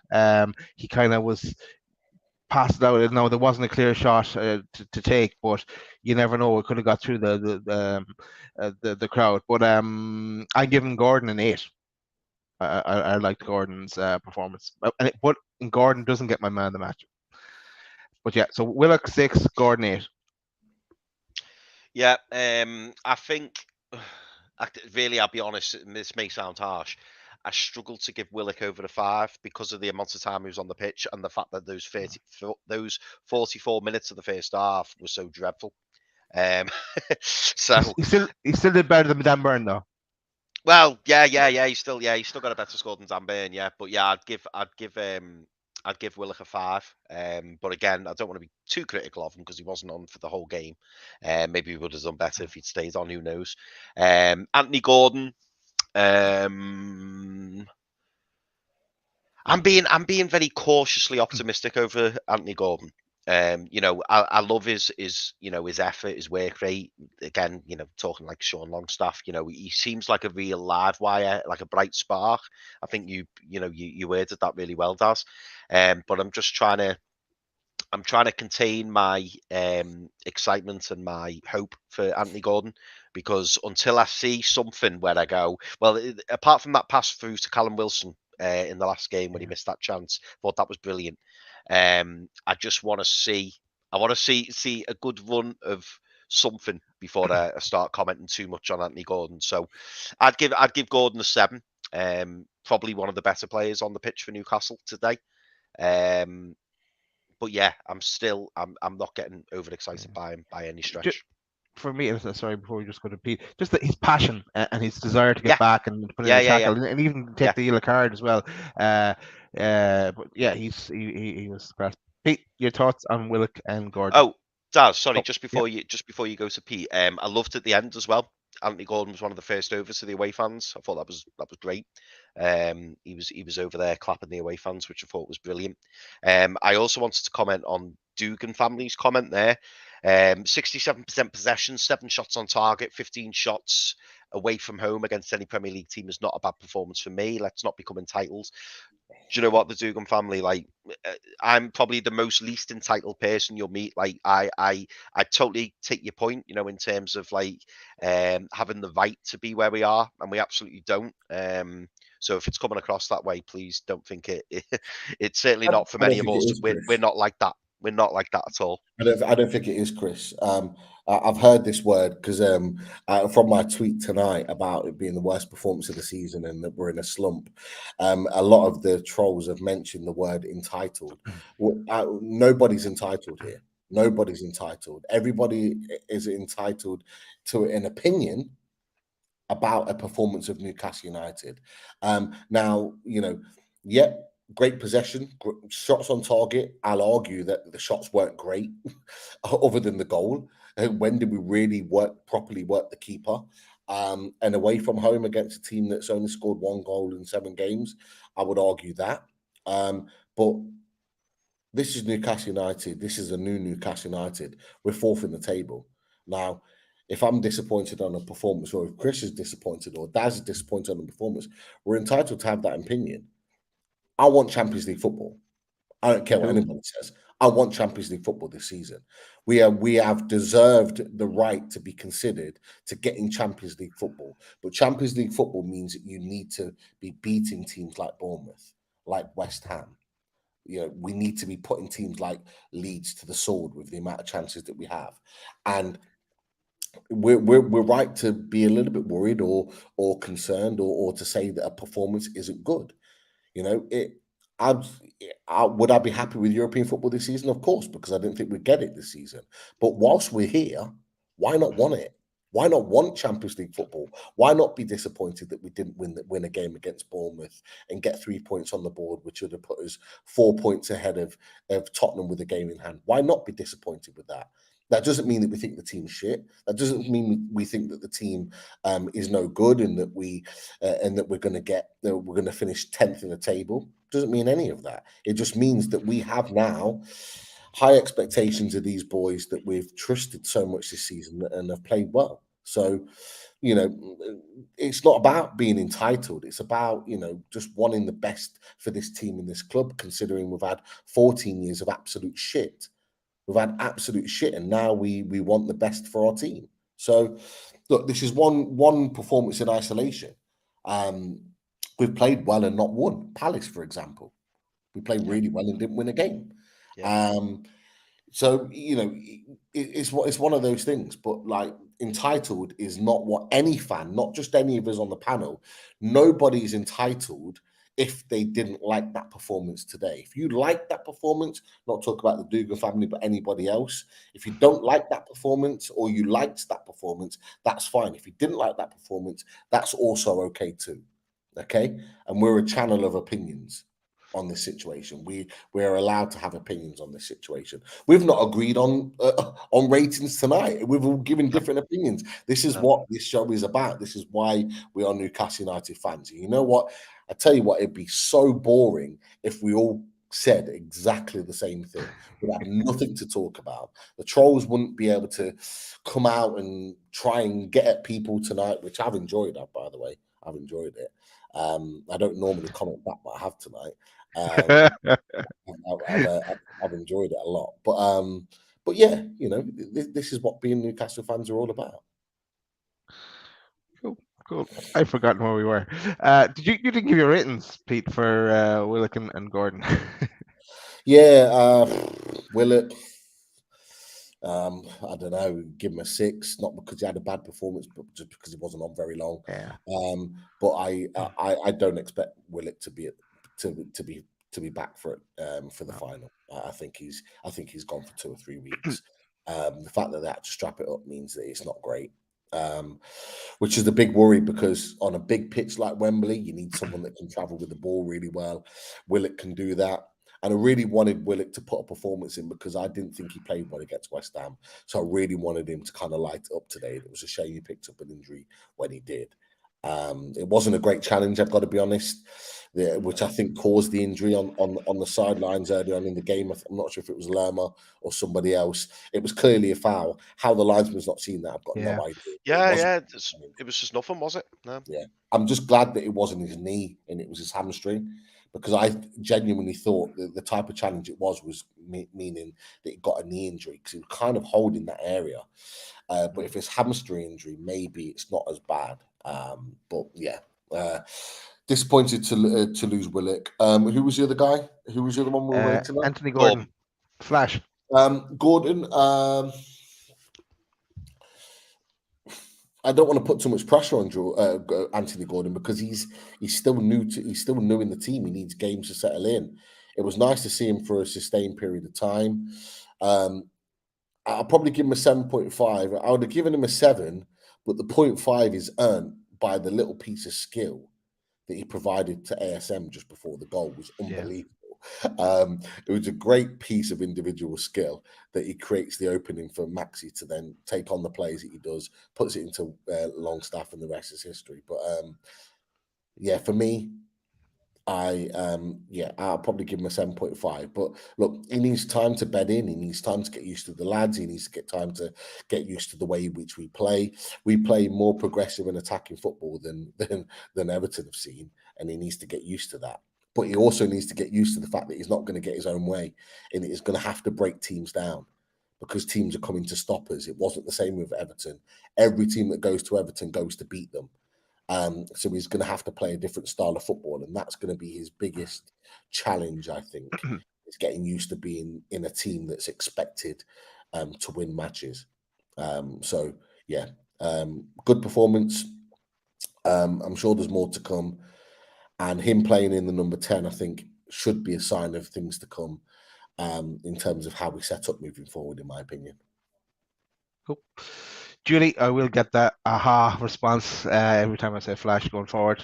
He kind of was passed out. No, there wasn't a clear shot to take, but you never know. It could have got through the crowd. But I give him Gordon an 8. I liked Gordon's performance, but Gordon doesn't get my man of the match. But yeah, so Willock 6, Gordon 8. Yeah, I think really, I'll be honest. And this may sound harsh. I struggled to give Willock over the 5 because of the amount of time he was on the pitch and the fact that those 44 minutes of the first half were so dreadful. So He still did better than Dan Burn though. well, yeah. He's still got a better score than Dan Burn, yeah. But yeah, I'd give Willock a 5. But again, I don't want to be too critical of him because he wasn't on for the whole game. Maybe he would have done better if he'd stayed on. Who knows? Anthony Gordon. I'm being very cautiously optimistic over Anthony Gordon. I love his effort, his work rate. Again, talking like Sean Longstaff, he seems like a real live wire, like a bright spark. I think you worded that really well, Daz. But I'm trying to contain my excitement and my hope for Anthony Gordon because until I see something where I go, well, apart from that pass through to Callum Wilson in the last game when he missed that chance, thought that was brilliant. I just want to see. I want to see a good run of something before I start commenting too much on Anthony Gordon. So I'd give Gordon a 7. Probably one of the better players on the pitch for Newcastle today. But yeah, I'm not getting overexcited by him by any stretch. For me, sorry, before we just go to Pete, just that his passion and his desire to get back and put in a tackle and even take the yellow card as well. But yeah, he was impressed. Pete, your thoughts on Willock and Gordon? Oh, Daz, sorry, just before you go to Pete, I loved at the end as well. Anthony Gordon was one of the first overs to the away fans. I thought that was great. He was over there clapping the away fans, which I thought was brilliant. I also wanted to comment on Dugan family's comment there. 67% possession, 7 shots on target, 15 shots away from home against any Premier League team is not a bad performance for me. Let's not become entitled. Do you know what, the Dugan family, like, I'm probably the most least entitled person you'll meet. Like, I totally take your point, in terms of like having the right to be where we are, and we absolutely don't. So if it's coming across that way, please don't think it's certainly not for many of us. We're not like that. We're not like that at all. I don't think it is, Chris. I've heard this word because from my tweet tonight about it being the worst performance of the season and that we're in a slump. A lot of the trolls have mentioned the word entitled. Nobody's entitled here. Nobody's entitled. Everybody is entitled to an opinion about a performance of Newcastle United. Now, great possession, shots on target. I'll argue that the shots weren't great, other than the goal. When did we really properly work the keeper? And away from home against a team that's only scored 1 goal in 7 games, I would argue that. But this is Newcastle United. This is a new Newcastle United. We're 4th in the table. Now, if I'm disappointed on a performance, or if Chris is disappointed, or Daz is disappointed on a performance, we're entitled to have that opinion. I want Champions League football. I don't care what anybody says. I want Champions League football this season. We have deserved the right to be considered to get in Champions League football. But Champions League football means that you need to be beating teams like Bournemouth, like West Ham. We need to be putting teams like Leeds to the sword with the amount of chances that we have. And we're right to be a little bit worried or concerned or to say that a performance isn't good. Would I be happy with European football this season? Of course, because I didn't think we'd get it this season. But whilst we're here, why not want it? Why not want Champions League football? Why not be disappointed that we didn't win a game against Bournemouth and get 3 points on the board, which would have put us 4 points ahead of Tottenham with a game in hand? Why not be disappointed with that? That doesn't mean that we think the team's shit. That doesn't mean we think that the team is no good and that we're going to finish 10th in the table. Doesn't mean any of that. It just means that we have now high expectations of these boys that we've trusted so much this season and have played well. So, it's not about being entitled. It's about, just wanting the best for this team and this club, considering we've had 14 years of absolute shit. We've had absolute shit, and now we want the best for our team. So, look, this is one performance in isolation. We've played well and not won. Palace, for example, we played really well and didn't win a game. Yeah. So it's one of those things. But like, entitled is not what any fan, not just any of us on the panel, nobody's entitled if they didn't like that performance today. If you like that performance, not talk about the Dugan family, but anybody else, if you don't like that performance or you liked that performance, that's fine. If you didn't like that performance, that's also okay too. Okay? And we're a channel of opinions on this situation. We're allowed to have opinions on this situation. We've not agreed on ratings tonight. We've all given different opinions. This is what this show is about. This is why we are Newcastle United fans. You know what? I tell you what, it'd be so boring if we all said exactly the same thing. We'd have nothing to talk about. The trolls wouldn't be able to come out and try and get at people tonight, which I've enjoyed that, by the way. I've enjoyed it. I don't normally comment back, but I have tonight. I've enjoyed it a lot, but yeah, this is what being Newcastle fans are all about. Cool. I've forgotten where we were. You didn't give your ratings, Pete, for Willock and Gordon? Yeah, Willock. I don't know. Give him a 6, not because he had a bad performance, but just because he wasn't on very long. Yeah. But I don't expect Willock to be back for the final. I think he's gone for 2 or 3 weeks. The fact that they had to strap it up means that it's not great. Which is the big worry, because on a big pitch like Wembley, you need someone that can travel with the ball really well. Willock can do that. And I really wanted Willock to put a performance in, because I didn't think he played well against West Ham. So I really wanted him to kind of light it up today. It was a shame he picked up an injury when he did. It wasn't a great challenge, I've got to be honest, which I think caused the injury on the sidelines earlier on in the game. I'm not sure if it was Lerma or somebody else. It was clearly a foul. How the linesman's not seen that, I've got no idea. It was just nothing, was it? No. Yeah, I'm just glad that it wasn't his knee and it was his hamstring, because I genuinely thought that the type of challenge it was meaning that he got a knee injury, because he was kind of holding that area. But if it's hamstring injury, maybe it's not as bad. But yeah, disappointed to lose Willock. Who was the other guy? Who was the other one we were rating? Anthony Gordon. Flash. Gordon. I don't want to put too much pressure on Anthony Gordon, because he's still new in the team. He needs games to settle in. It was nice to see him for a sustained period of time. I'll probably give him a 7.5. I would have given him a 7, but the 0.5 is earned by the little piece of skill that he provided to ASM just before the goal. Was unbelievable. It was a great piece of individual skill that he creates the opening for Maxi to then take on the plays that he does, puts it into Longstaff, and the rest is history. But yeah, for me, I'll probably give him a 7.5. But look, he needs time to bed in. He needs time to get used to the lads. He needs to get time to get used to the way in which we play. We play more progressive and attacking football than Everton have seen, and he needs to get used to that. But he also needs to get used to the fact that he's not going to get his own way, and he's going to have to break teams down, because teams are coming to stop us. It wasn't the same with Everton. Every team that goes to Everton goes to beat them. So he's going to have to play a different style of football, and that's going to be his biggest challenge, I think, is getting used to being in a team that's expected to win matches. So, yeah, good performance. I'm sure there's more to come. And him playing in the number 10, I think, should be a sign of things to come in terms of how we set up moving forward, in my opinion. Cool. Julie, I will get that aha response every time I say Flash going forward.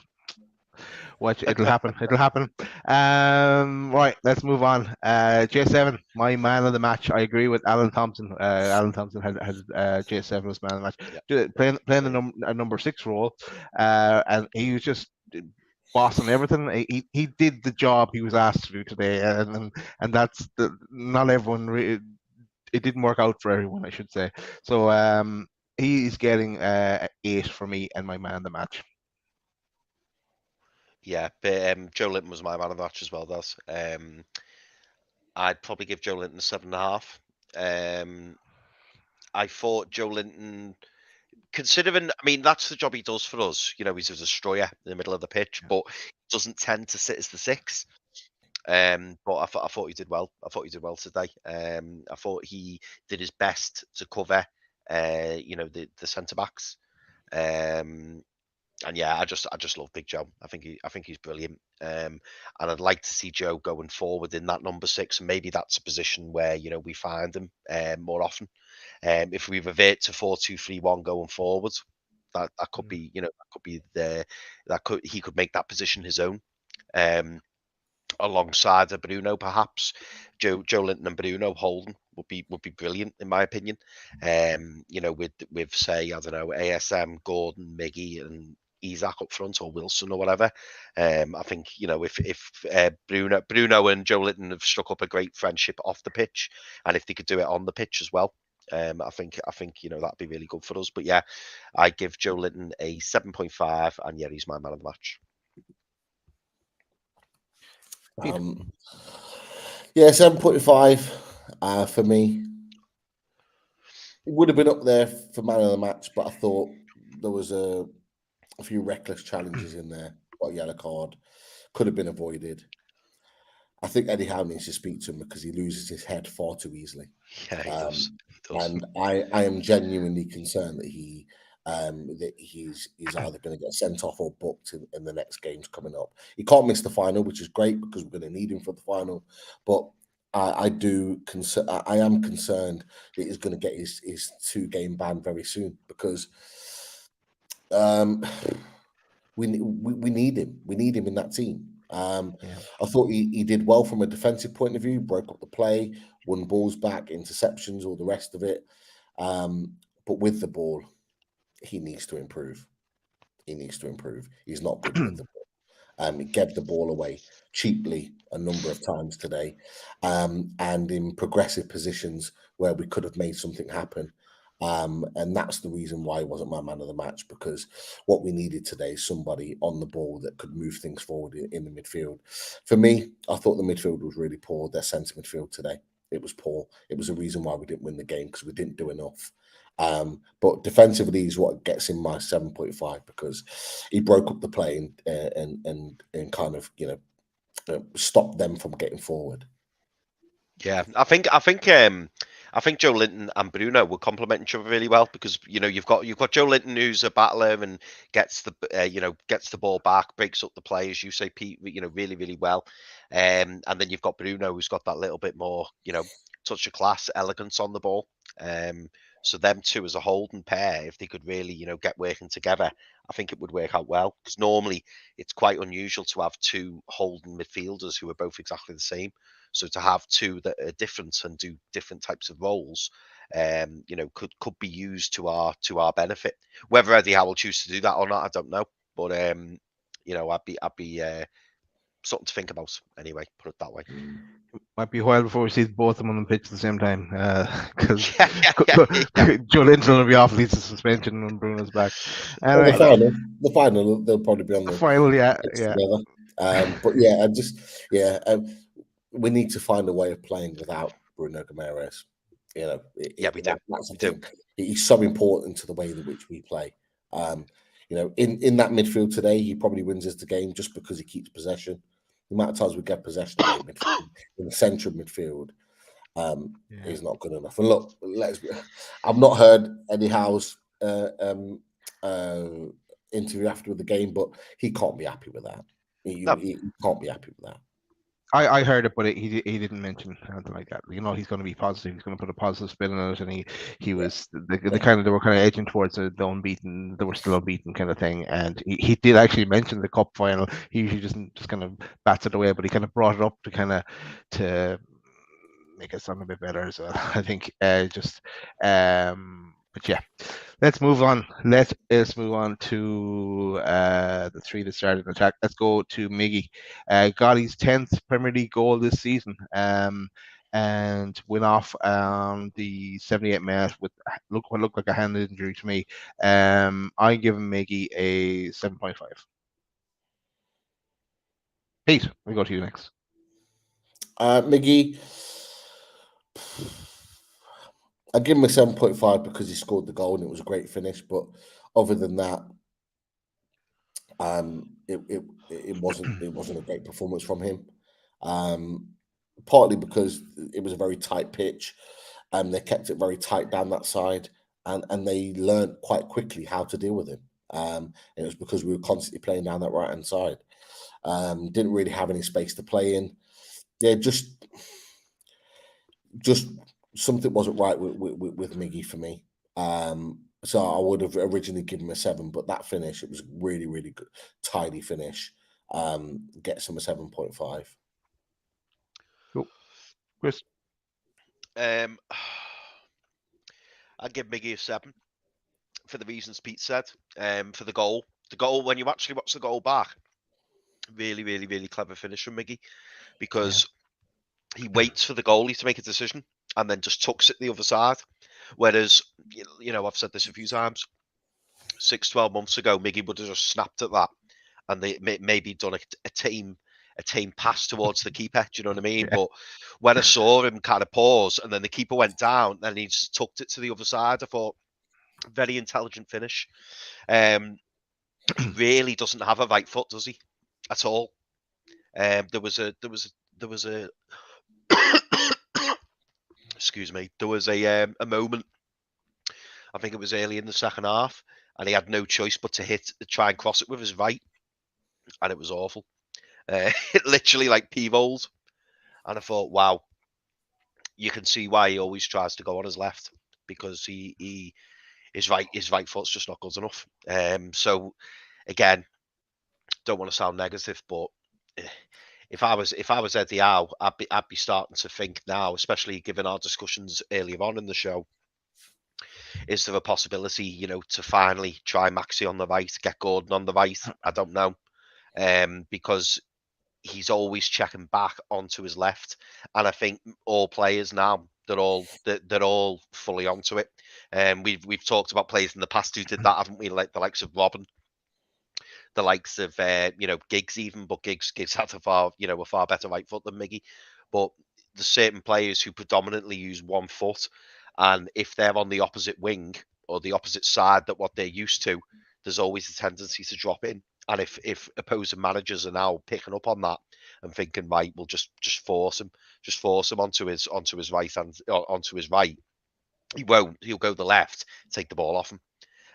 Watch, it'll happen. It'll happen. Right, let's move on. J7, my man of the match. I agree with Alan Thompson. Alan Thompson had J7 as man of the match, playing a number 6 role, and he was just bossing everything. He did the job he was asked to do today, and that's not everyone. It didn't work out for everyone, I should say. So he's getting 8 for me and my man of the match. Yeah, but Joe Linton was my man of the match as well. Does I'd probably give Joe Linton a 7.5. I thought Joe Linton, considering, I mean, that's the job he does for us. You know, he's a destroyer in the middle of the pitch, but he doesn't tend to sit as the 6. But I thought he did well. I thought he did well today. I thought he did his best to cover, the centre backs. And yeah, I just love Big Joe. I think he's brilliant. And I'd like to see Joe going forward in that number 6, and maybe that's a position where we find him more often. If we revert to 4-2-3-1 going forward, that could be he could make that position his own. Alongside a Bruno, perhaps Joe Linton and Bruno holding would be brilliant in my opinion. With say, I don't know, ASM, Gordon, Miggy, and Isaac up front, or Wilson or whatever. I think if Bruno and Joe Linton have struck up a great friendship off the pitch, and if they could do it on the pitch as well, I think that'd be really good for us. But yeah, I give Joe Linton a 7.5, and yeah, he's my man of the match. Yeah, 7.5 for me. It would have been up there for man of the match, but I thought there was a few reckless challenges in there. Got a yellow card, could have been avoided. I think Eddie Howe needs to speak to him because he loses his head far too easily. Yeah, he does. And I am genuinely concerned that he's either going to get sent off or booked in the next games coming up. He can't miss the final, which is great because we're going to need him for the final. But I am concerned that he's going to get his 2-game ban very soon because we need him. We need him in that team. I thought he did well from a defensive point of view, broke up the play, won balls back, interceptions, all the rest of it. But with the ball, he needs to improve. He's not good with the ball. He gave the ball away cheaply a number of times today, and in progressive positions where we could have made something happen. And that's the reason why he wasn't my man of the match, because what we needed today is somebody on the ball that could move things forward in the midfield. For me, I thought the midfield was really poor. Their centre midfield today, it was poor. It was a reason why we didn't win the game, because we didn't do enough. But defensively is what gets in my 7.5, because he broke up the play and kind of stopped them from getting forward. Yeah, I think Joe Linton and Bruno will complement each other really well, because you've got Joe Linton, who's a battler and gets the ball back, breaks up the play, as you say, Pete, really, really well. And then you've got Bruno, who's got that little bit more touch of class, elegance on the ball. So them two as a holding pair, if they could really get working together, I think it would work out well, because normally it's quite unusual to have 2 holding midfielders who are both exactly the same. So to have 2 that are different and do different types of roles, could be used to our benefit. Whether Eddie Howe will choose to do that or not, I don't know. But I'd be something to think about anyway. Put it that way. Might be a while before we see both of them on the pitch at the same time, because Joe Linton will be off leads of suspension when Bruno's back. Anyway, the final, they'll probably be on the final. Yeah. But we need to find a way of playing without Bruno Guimaraes. We do. He's so important to the way in which we play. In that midfield today, he probably wins us the game just because he keeps possession. The amount of times we get possession in the centre of midfield is not good enough. And look, I've not heard Eddie Howe's interview after the game, but he can't be happy with that. He can't be happy with that. I heard it, but he didn't mention anything like that. You know, he's going to be positive. He's going to put a positive spin on it, and he Yeah, was they were kind of edging towards the unbeaten. They were still unbeaten kind of thing, and he did actually mention the cup final. He usually just kind of bats it away, but he kind of brought it up to make it sound a bit better as well. I think but yeah, let's move on. Let us move on to the three that started an attack. Let's go to Miggy. Got his 10th Premier League goal this season. And went off the 78 minute with what looked like a hand injury to me. I'm giving Miggy a 7.5. Pete, we go to you next. Miggy, I give him a 7.5 because he scored the goal and it was a great finish. But other than that, it wasn't a great performance from him. Partly because it was a very tight pitch, and they kept it very tight down that side, and they learned quite quickly how to deal with him. And it was because we were constantly playing down that right hand side. Didn't really have any space to play in. Yeah, just something wasn't right with Miggy for me. So I would have originally given him a 7, but that finish, it was really, really good, tidy finish. Gets him a 7.5. Cool. Chris. I'd give Miggy a 7 for the reasons Pete said. For the goal, when you actually watch the goal back, really, really, really clever finish from Miggy, because he waits for the goalie to make a decision and then just tucks it the other side. Whereas, you know, I've said this a few times, 6-12 months ago, Miggy would have just snapped at that and they maybe done a team pass towards the keeper. Do you know what I mean? Yeah. But when I saw him kind of pause and then the keeper went down and he just tucked it to the other side, I thought, very intelligent finish. He really doesn't have a right foot, does he? At all. There was a excuse me. There was a moment, I think it was early in the second half, and he had no choice but to try and cross it with his right, and it was awful. It literally like pivoted, and I thought, wow, you can see why he always tries to go on his left, because his right foot's just not good enough. So again, don't want to sound negative, but if I was Eddie Howe, I'd be starting to think now, especially given our discussions earlier on in the show. Is there a possibility, you know, to finally try Maxi on the right, get Gordon on the right? I don't know, because he's always checking back onto his left, and I think all players now they're all fully onto it. We've talked about players in the past who did that, haven't we? Like the likes of Robin, the likes of Giggs even, but Giggs had a far better right foot than Miggy. But there's certain players who predominantly use one foot, and if they're on the opposite wing or the opposite side that what they're used to, there's always a tendency to drop in. And if opposing managers are now picking up on that and thinking, right, we'll just force him onto his right and onto his right, he won't. He'll go the left, take the ball off him.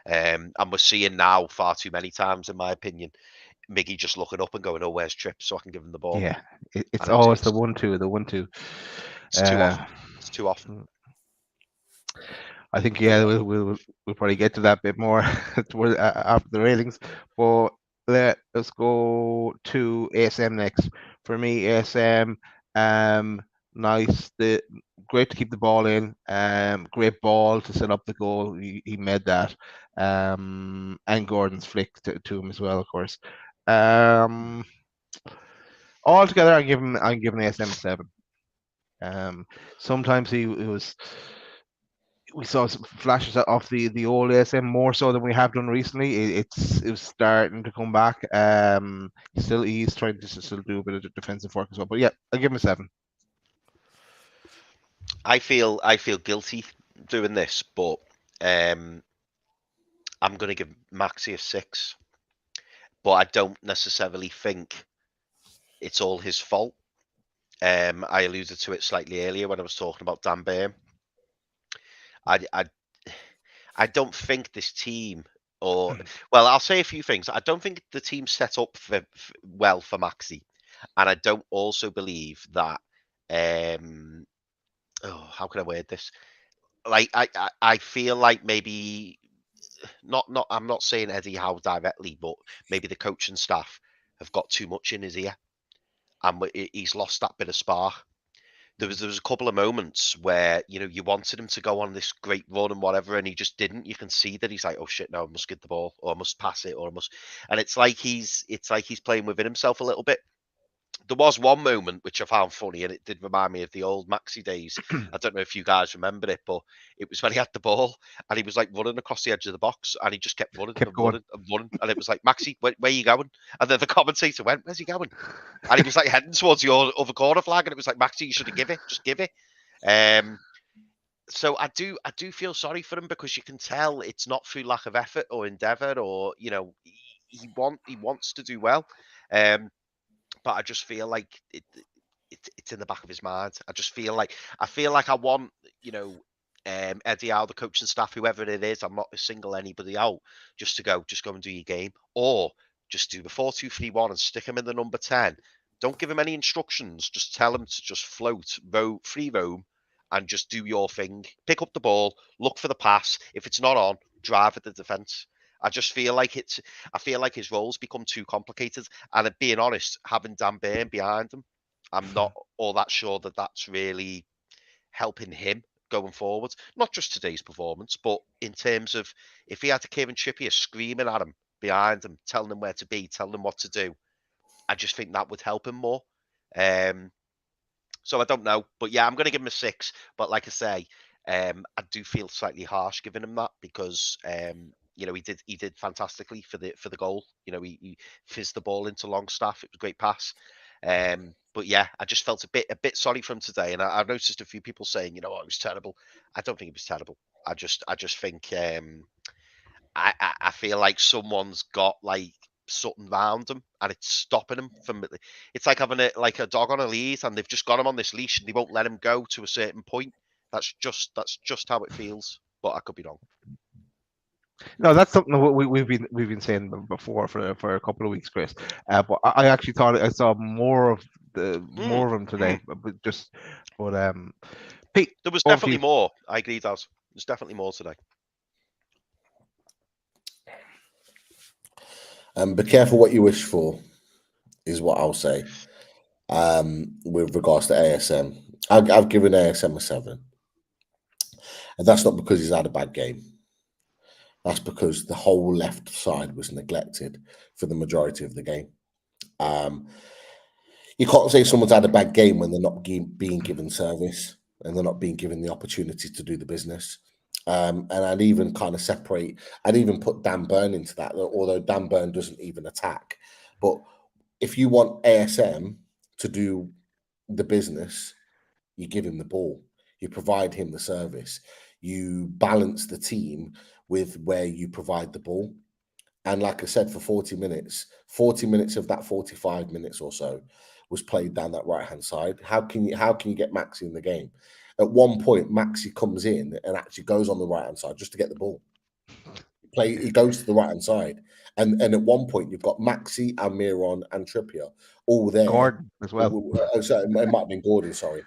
And we're seeing now far too many times, in my opinion, Miggy just looking up and going, "Oh, where's Trip?" So I can give him the ball. Yeah, it's And always the 1-2, the 1-2. It's too often. It's too often. I think we'll probably get to that bit more toward, after the ratings. But let's go to ASM next. For me, ASM, nice. Great to keep the ball in. Great ball to set up the goal. He made that. And Gordon's flick to him as well, of course. Altogether, I'm giving ASM a 7. Sometimes he was. We saw some flashes off the old ASM more so than we have done recently. It was starting to come back. He's trying to still do a bit of defensive work as well. But yeah, I'll give him a 7. I feel guilty doing this, but I'm going to give Maxi a 6. But I don't necessarily think it's all his fault. I alluded to it slightly earlier when I was talking about Dan Burn. I don't think this team, well, I'll say a few things. I don't think the team set up well for Maxi. And I don't also believe that. How can I word this? Like I feel like maybe not. I'm not saying Eddie Howe directly, but maybe the coaching staff have got too much in his ear, and he's lost that bit of spark. There was a couple of moments where you wanted him to go on this great run and whatever, and he just didn't. You can see that he's like, oh shit, no, I must get the ball, or I must pass it, or I must. And it's like he's playing within himself a little bit. There was one moment which I found funny, and it did remind me of the old Maxi days. I don't know if you guys remember it, but it was when he had the ball and he was like running across the edge of the box, and he just kept running Kept and going. running and running, and it was like, Maxi, where are you going? And then the commentator went, where's he going? And he was like heading towards the other corner flag, and it was like, Maxi, you should have given it, just give it. So I do feel sorry for him, because you can tell it's not through lack of effort or endeavour, or he wants to do well. But I just feel like it's in the back of his mind. I feel like I want, Eddie Howe, the coaching staff, whoever it is, I'm not to single anybody out, just go and do your game, or just do the 4-2-3-1 and stick him in the number 10. Don't give him any instructions. Just tell him to just float, free roam, and just do your thing. Pick up the ball, look for the pass. If it's not on, drive at the defence. I just feel like I feel like his roles become too complicated. And being honest, having Dan Burn behind him, I'm not all that sure that that's really helping him going forward. Not just today's performance, but in terms of if he had Kieran Trippier screaming at him behind him, telling him where to be, telling him what to do, I just think that would help him more. So I don't know, but yeah, I'm going to give him a 6. But like I say, I do feel slightly harsh giving him that, because he did fantastically for the goal. He fizzed the ball into Longstaff. It was a great pass. But yeah, I just felt a bit sorry for him today, and I've noticed a few people saying, it was terrible. I don't think it was terrible. I just think I feel like someone's got like something round him, and it's stopping him from. It's like having a dog on a lead, and they've just got him on this leash, and they won't let him go to a certain point. That's just how it feels, but I could be wrong. No, that's something that we've been saying before for a couple of weeks, Chris. But I actually thought I saw more of him today. But Pete, there was definitely more. I agree, Daz. There's definitely more today. Be careful what you wish for, is what I'll say. With regards to ASM, I've given ASM a 7, and that's not because he's had a bad game. That's because the whole left side was neglected for the majority of the game. You can't say someone's had a bad game when they're not being given service and they're not being given the opportunity to do the business. And I'd even kind of I'd even put Dan Burn into that, although Dan Burn doesn't even attack. But if you want ASM to do the business, you give him the ball, you provide him the service, you balance the team with where you provide the ball. And like I said, for 40 minutes of that 45 minutes or so was played down that right-hand side. How can you get Maxi in the game? At one point, Maxi comes in and actually goes on the right-hand side just to get the ball. He goes to the right-hand side. And at one point, you've got Maxi, Almiron, and Trippier all there. Gordon as well. Sorry, it might have been Gordon, sorry.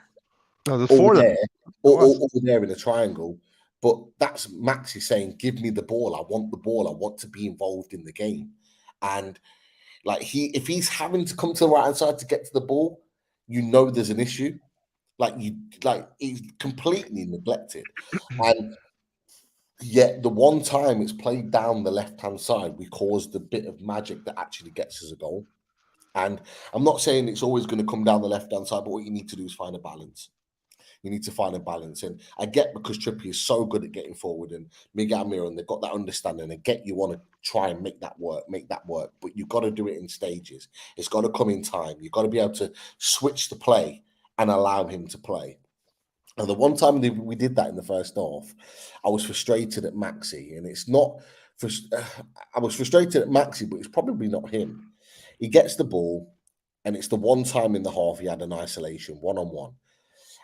No, there's 4 there. All there in a triangle. But that's Maxi saying, give me the ball. I want the ball. I want to be involved in the game. And like if he's having to come to the right-hand side to get to the ball, there's an issue. He's completely neglected. And yet the one time it's played down the left-hand side, we caused a bit of magic that actually gets us a goal. And I'm not saying it's always going to come down the left-hand side, but what you need to do is find a balance. You need to find a balance. And I get, because Trippier is so good at getting forward, and Miguel Almiron, they've got that understanding. I get you want to try and make that work. But you've got to do it in stages. It's got to come in time. You've got to be able to switch the play and allow him to play. And the one time we did that in the first half, I was frustrated at Maxi. And it's not... I was frustrated at Maxi, but it's probably not him. He gets the ball, and it's the one time in the half he had an isolation, one-on-one.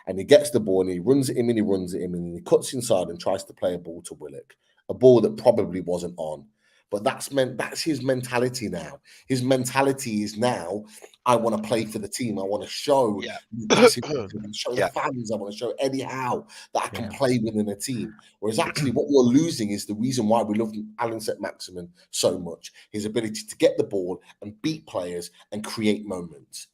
And he gets the ball and he runs it in and he runs it in and he cuts inside and tries to play a ball to Willock, a ball that probably wasn't on. But that's his mentality now. His mentality is now, I want to play for the team. I want to show Yeah. Newcastle, show the Yeah. fans. I want to show Eddie Howe that I can Yeah. play within a team. Whereas actually, what you're losing is the reason why we love Alan Saint-Maximin so much: his ability to get the ball and beat players and create moments.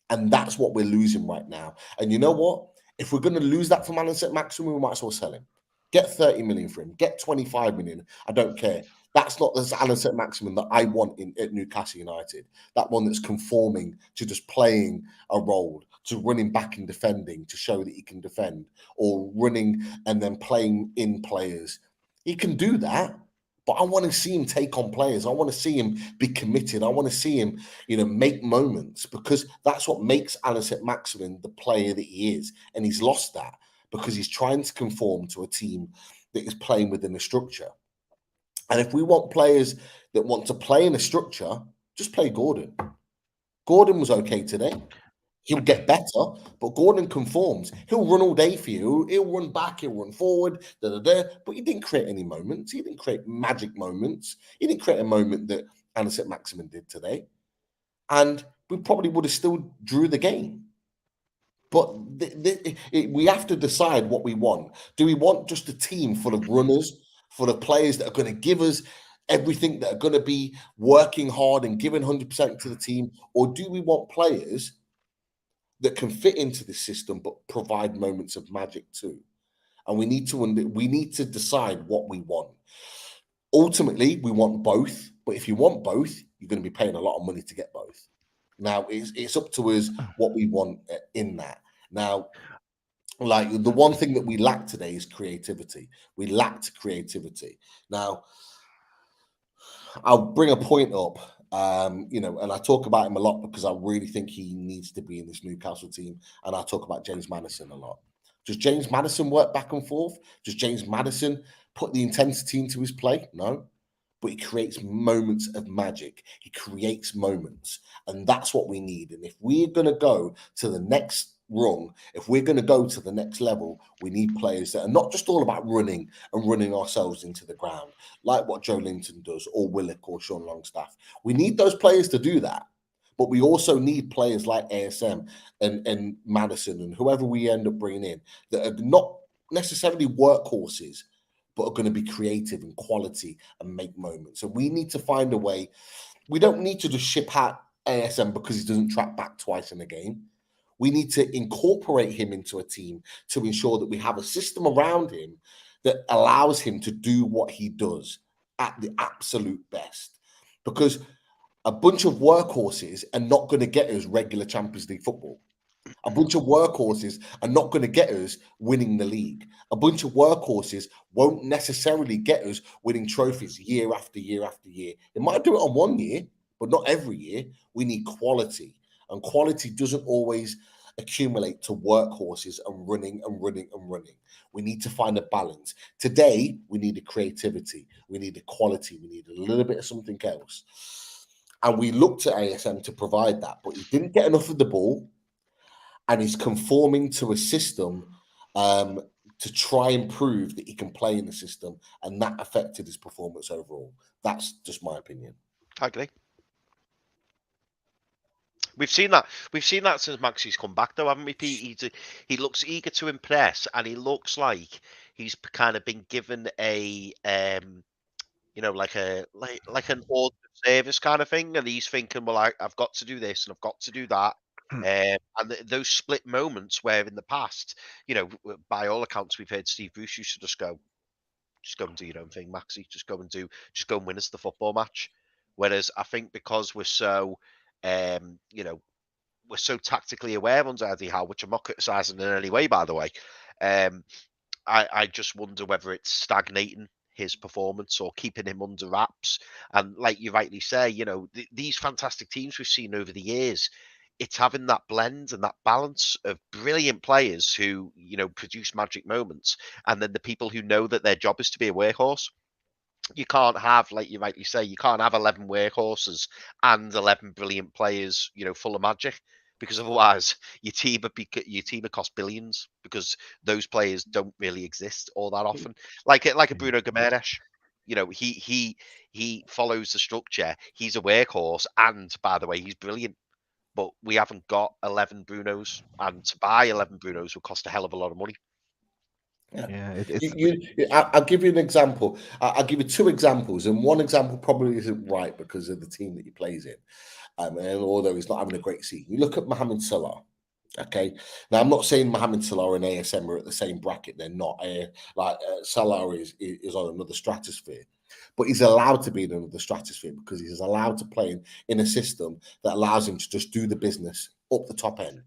And that's what we're losing right now. And you know what? If we're going to lose that from Alan Saint-Maximin, we might as well sell him. Get 30 million for him. Get 25 million. I don't care. That's not the Alan Saint-Maximin that I want at Newcastle United. That one that's conforming to just playing a role, to running back and defending, to show that he can defend, or running and then playing in players. He can do that, but I want to see him take on players. I want to see him be committed. I want to see him, make moments, because that's what makes Alan Saint-Maximin the player that he is. And he's lost that because he's trying to conform to a team that is playing within a structure. And if we want players that want to play in a structure, just play Gordon. Gordon was okay today. He'll get better, but Gordon conforms. He'll run all day for you. He'll run back, he'll run forward, but he didn't create any moments. He didn't create magic moments. He didn't create a moment that Alan Saint-Maximin did today. And we probably would have still drew the game. But we have to decide what we want. Do we want just a team full of runners, full of players that are going to give us everything, that are going to be working hard and giving 100% to the team? Or do we want players that can fit into the system but provide moments of magic too? And we need to decide what we want. Ultimately, we want both. But if you want both, you're going to be paying a lot of money to get both. Now, it's up to us what we want in that. Now, like, the one thing that we lack today is creativity. We lacked creativity. Now, I'll bring a point up, and I talk about him a lot because I really think he needs to be in this Newcastle team. And I talk about James Maddison a lot. Does James Maddison work back and forth? Does James Maddison put the intensity into his play? No. But he creates moments of magic. He creates moments. And that's what we need. And if we're going to go to the next rung, if we're going to go to the next level, we need players that are not just all about running and running ourselves into the ground, like what Joe Linton does, or Willock, or Sean Longstaff. We need those players to do that. But we also need players like ASM and Madison and whoever we end up bringing in that are not necessarily workhorses, but are going to be creative and quality and make moments. And we need to find a way. We don't need to just ship out ASM because he doesn't track back twice in a game. We need to incorporate him into a team to ensure that we have a system around him that allows him to do what he does at the absolute best. Because a bunch of workhorses are not going to get us regular Champions League football. A bunch of workhorses are not going to get us winning the league. A bunch of workhorses won't necessarily get us winning trophies year after year after year. It might do it on one year, but not every year. We need quality. And quality doesn't always accumulate to workhorses and running and running and running. We need to find a balance. Today, we need a creativity. We need a quality. We need a little bit of something else. And we looked at ASM to provide that, but he didn't get enough of the ball. And he's conforming to a system to try and prove that he can play in the system, and that affected his performance overall. That's just my opinion. I agree. We've seen that. We've seen that since Maxi's come back, though, haven't we, Pete? He looks eager to impress, and he looks like he's kind of been given a, like an order of service kind of thing, and he's thinking, well, I've got to do this and I've got to do that. And those split moments where in the past, by all accounts, we've heard Steve Bruce used to just go and do your own thing, Maxi. Just go and win us the football match. Whereas I think because we're so, we're so tactically aware under Eddie Howe, which I'm not criticising in any way, by the way. I just wonder whether it's stagnating his performance or keeping him under wraps. And like you rightly say, these fantastic teams we've seen over the years, it's having that blend and that balance of brilliant players who, produce magic moments, and then the people who know that their job is to be a workhorse. You can't have, like you rightly say, you can't have 11 workhorses and 11 brilliant players, full of magic, because otherwise your team would cost billions, because those players don't really exist all that often. Like a Bruno Gomes. You know, he follows the structure. He's a workhorse, and by the way, he's brilliant. But we haven't got 11 Brunos, and to buy 11 Brunos would cost a hell of a lot of money. Yeah, I'll give you an example. I'll give you two examples, and one example probably isn't right because of the team that he plays in. And although he's not having a great season, you look at Mohamed Salah. Okay, now I'm not saying Mohamed Salah and ASM are at the same bracket. They're not. Salah is on another stratosphere, but he's allowed to be in another stratosphere because he's allowed to play in a system that allows him to just do the business up the top end.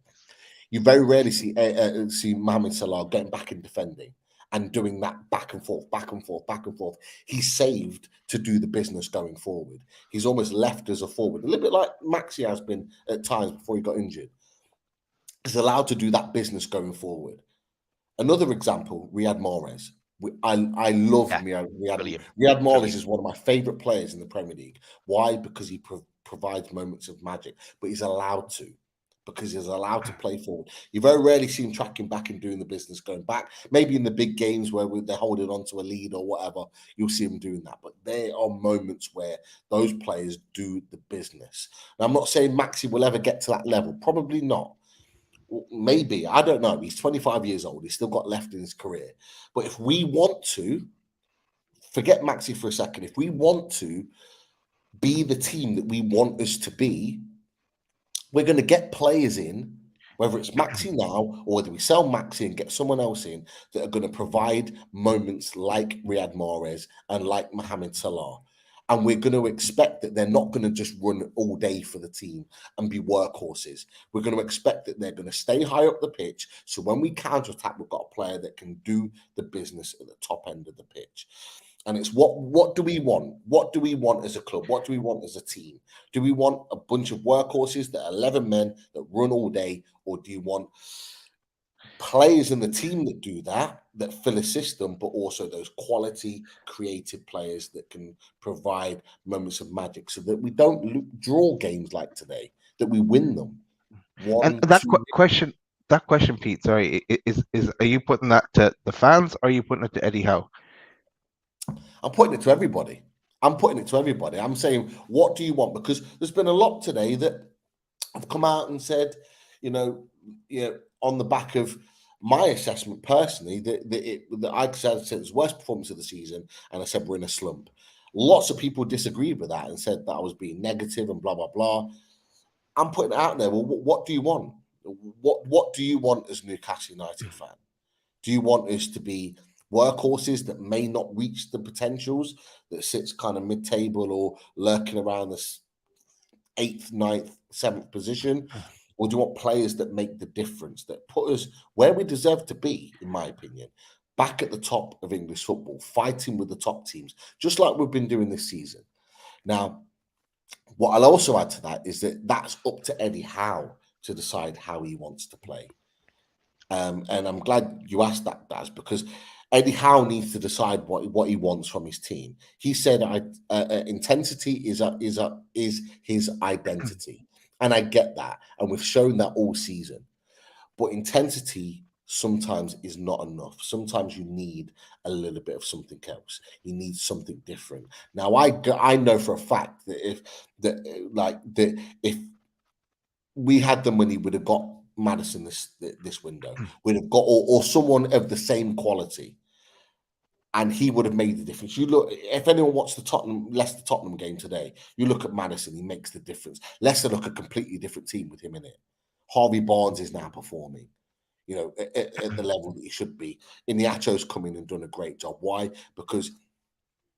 You very rarely see Mohamed Salah getting back in defending and doing that back and forth, back and forth, back and forth. He's saved to do the business going forward. He's almost left as a forward, a little bit like Maxi has been at times before he got injured. He's allowed to do that business going forward. Another example, Riyad Mahrez. I love Riyad Mahrez is one of my favourite players in the Premier League. Why? Because he provides moments of magic, but he's allowed to. Because he's allowed to play forward. You very rarely see him tracking back and doing the business, going back. Maybe in the big games where they're holding on to a lead or whatever, you'll see him doing that. But there are moments where those players do the business. Now, I'm not saying Maxi will ever get to that level. Probably not. Maybe. I don't know. He's 25 years old. He's still got left in his career. But if we want to, forget Maxi for a second, if we want to be the team that we want us to be, we're going to get players in, whether it's Maxi now or whether we sell Maxi and get someone else in that are going to provide moments like Riyad Mahrez and like Mohamed Salah. And we're going to expect that they're not going to just run all day for the team and be workhorses. We're going to expect that they're going to stay high up the pitch. So when we counter-attack, we've got a player that can do the business at the top end of the pitch. And it's what do we want? What do we want as a club? What do we want as a team? Do we want a bunch of workhorses that are 11 men that run all day? Or do you want players in the team that do that fill a system, but also those quality, creative players that can provide moments of magic so that we don't draw games like today, that we win them? Question, Pete, sorry, is are you putting that to the fans or are you putting it to Eddie Howe? I'm putting it to everybody. I'm saying, what do you want? Because there's been a lot today that have come out and said, on the back of my assessment personally, that I said it's the worst performance of the season, and I said we're in a slump. Lots of people disagreed with that and said that I was being negative and blah, blah, blah. I'm putting it out there. Well, what do you want? What do you want as a Newcastle United fan? Do you want us to be workhorses that may not reach the potentials, that sits kind of mid-table or lurking around the 8th, 9th, 7th position? Or do you want players that make the difference, that put us where we deserve to be, in my opinion, back at the top of English football, fighting with the top teams, just like we've been doing this season? Now, what I'll also add to that is that that's up to Eddie Howe to decide how he wants to play. And I'm glad you asked that, Daz, because Eddie Howe needs to decide what he wants from his team. He said intensity is his identity. And I get that. And we've shown that all season. But intensity sometimes is not enough. Sometimes you need a little bit of something else. You need something different. Now, I know for a fact that if we had them when he would have got Maddison this window, we'd have got or someone of the same quality, and he would have made the difference. You look, if anyone watched the Leicester Tottenham game today, you look at Maddison, he makes the difference. Leicester look a completely different team with him in it. Harvey Barnes is now performing, at the level that he should be. Iniacho's come in and done a great job. Why? Because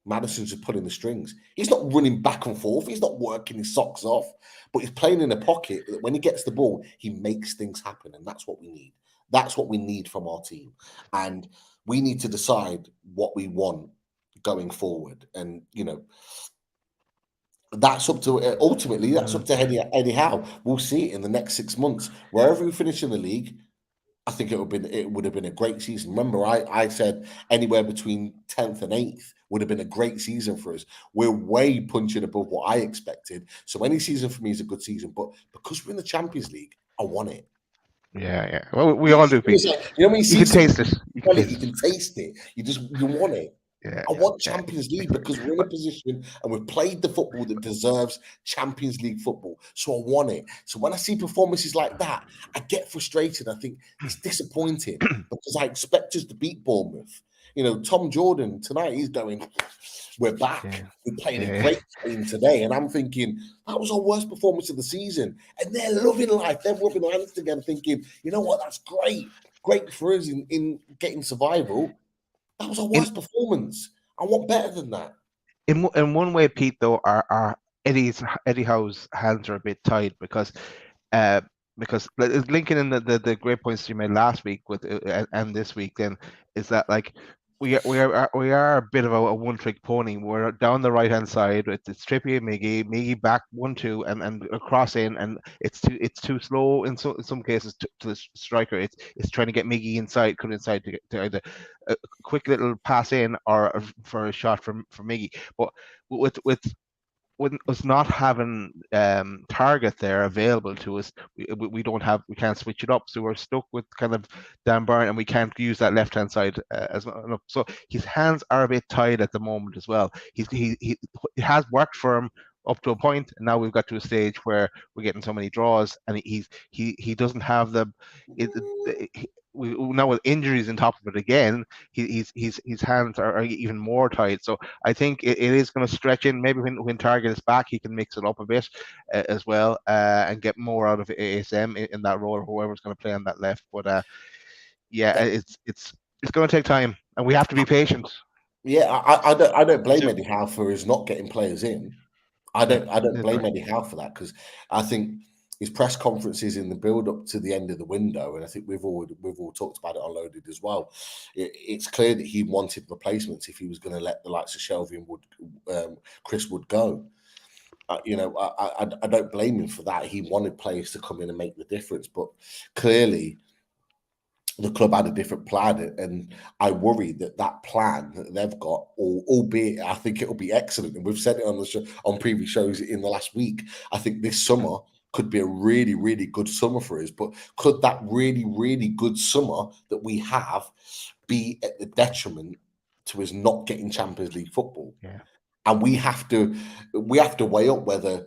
Maddison's just pulling the strings. He's not running back and forth. He's not working his socks off, but he's playing in a pocket that when he gets the ball, he makes things happen. And that's what we need. That's what we need from our team. And we need to decide what we want going forward. And, that's up to, ultimately, that's up to Eddie Howe. We'll see it in the next 6 months. Wherever we finish in the league, I think it would have been a great season. Remember, I said anywhere between 10th and 8th would have been a great season for us. We're way punching above what I expected. So any season for me is a good season. But because we're in the Champions League, I want it. Yeah. Well, we all do. When you can taste it. You can taste it. You want it. I want Champions League because we're in a position and we've played the football that deserves Champions League football. So I want it. So when I see performances like that, I get frustrated. I think it's disappointing because I expect us to beat Bournemouth. You know, Tom Jordan tonight, he's going, we're back. We played a great game today. And I'm thinking, that was our worst performance of the season. And they're loving life. They're rubbing hands together thinking, you know what, that's great. Great for us in getting survival. That was our worst performance. I want better than that. In one way, Pete, though, our Eddie Howe's hands are a bit tied because linking in the great points you made last week with and this week, then is that like we are a bit of a one-trick pony. We're down the right-hand side. It's Trippier, Miggy back 1-2 and across in, and it's too slow in some cases to the striker. It's trying to get Miggy inside, cut inside to either a quick little pass in or for a shot from Miggy. But with us not having target there available to us, we can't switch it up, so we're stuck with kind of Dan Burn, and we can't use that left hand side as well. So his hands are a bit tied at the moment as well. It has worked for him up to a point, and now we've got to a stage where we're getting so many draws, and he doesn't have now with injuries on top of it again, his hands are even more tight. So I think it is going to stretch in. Maybe when Target is back, he can mix it up a bit as well and get more out of ASM in that role, or whoever's going to play on that left. But it's going to take time, and we have to be patient. Yeah, I don't blame Eddie Howe for his not getting players in. I don't blame Eddie Howe for that, because I think his press conferences in the build up to the end of the window, and I think we've all talked about it on Loaded as well. It's clear that he wanted replacements if he was going to let the likes of Shelby and Chris Wood go. I don't blame him for that. He wanted players to come in and make the difference, but clearly the club had a different plan, and I worry that plan that they've got, albeit I think it'll be excellent, and we've said it on the show, on previous shows in the last week. I think this summer could be a really, really good summer for us. But could that really, really good summer that we have be at the detriment to us not getting Champions League football? Yeah. And we have to weigh up whether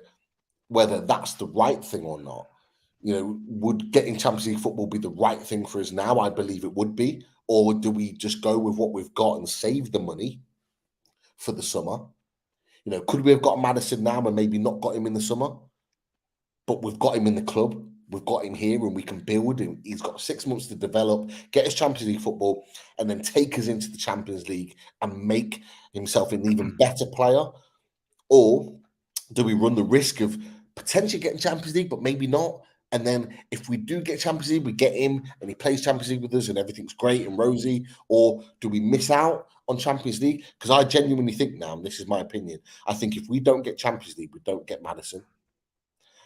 that's the right thing or not. You know, would getting Champions League football be the right thing for us now? I believe it would be. Or do we just go with what we've got and save the money for the summer? You know, could we have got Maddison now and maybe not got him in the summer? But we've got him in the club. We've got him here and we can build him. He's got 6 months to develop, get his Champions League football, and then take us into the Champions League and make himself an even better player. Or do we run the risk of potentially getting Champions League, but maybe not? And then if we do get Champions League, we get him and he plays Champions League with us and everything's great and rosy. Or do we miss out on Champions League? Because I genuinely think now, and this is my opinion, I think if we don't get Champions League, we don't get Maddison.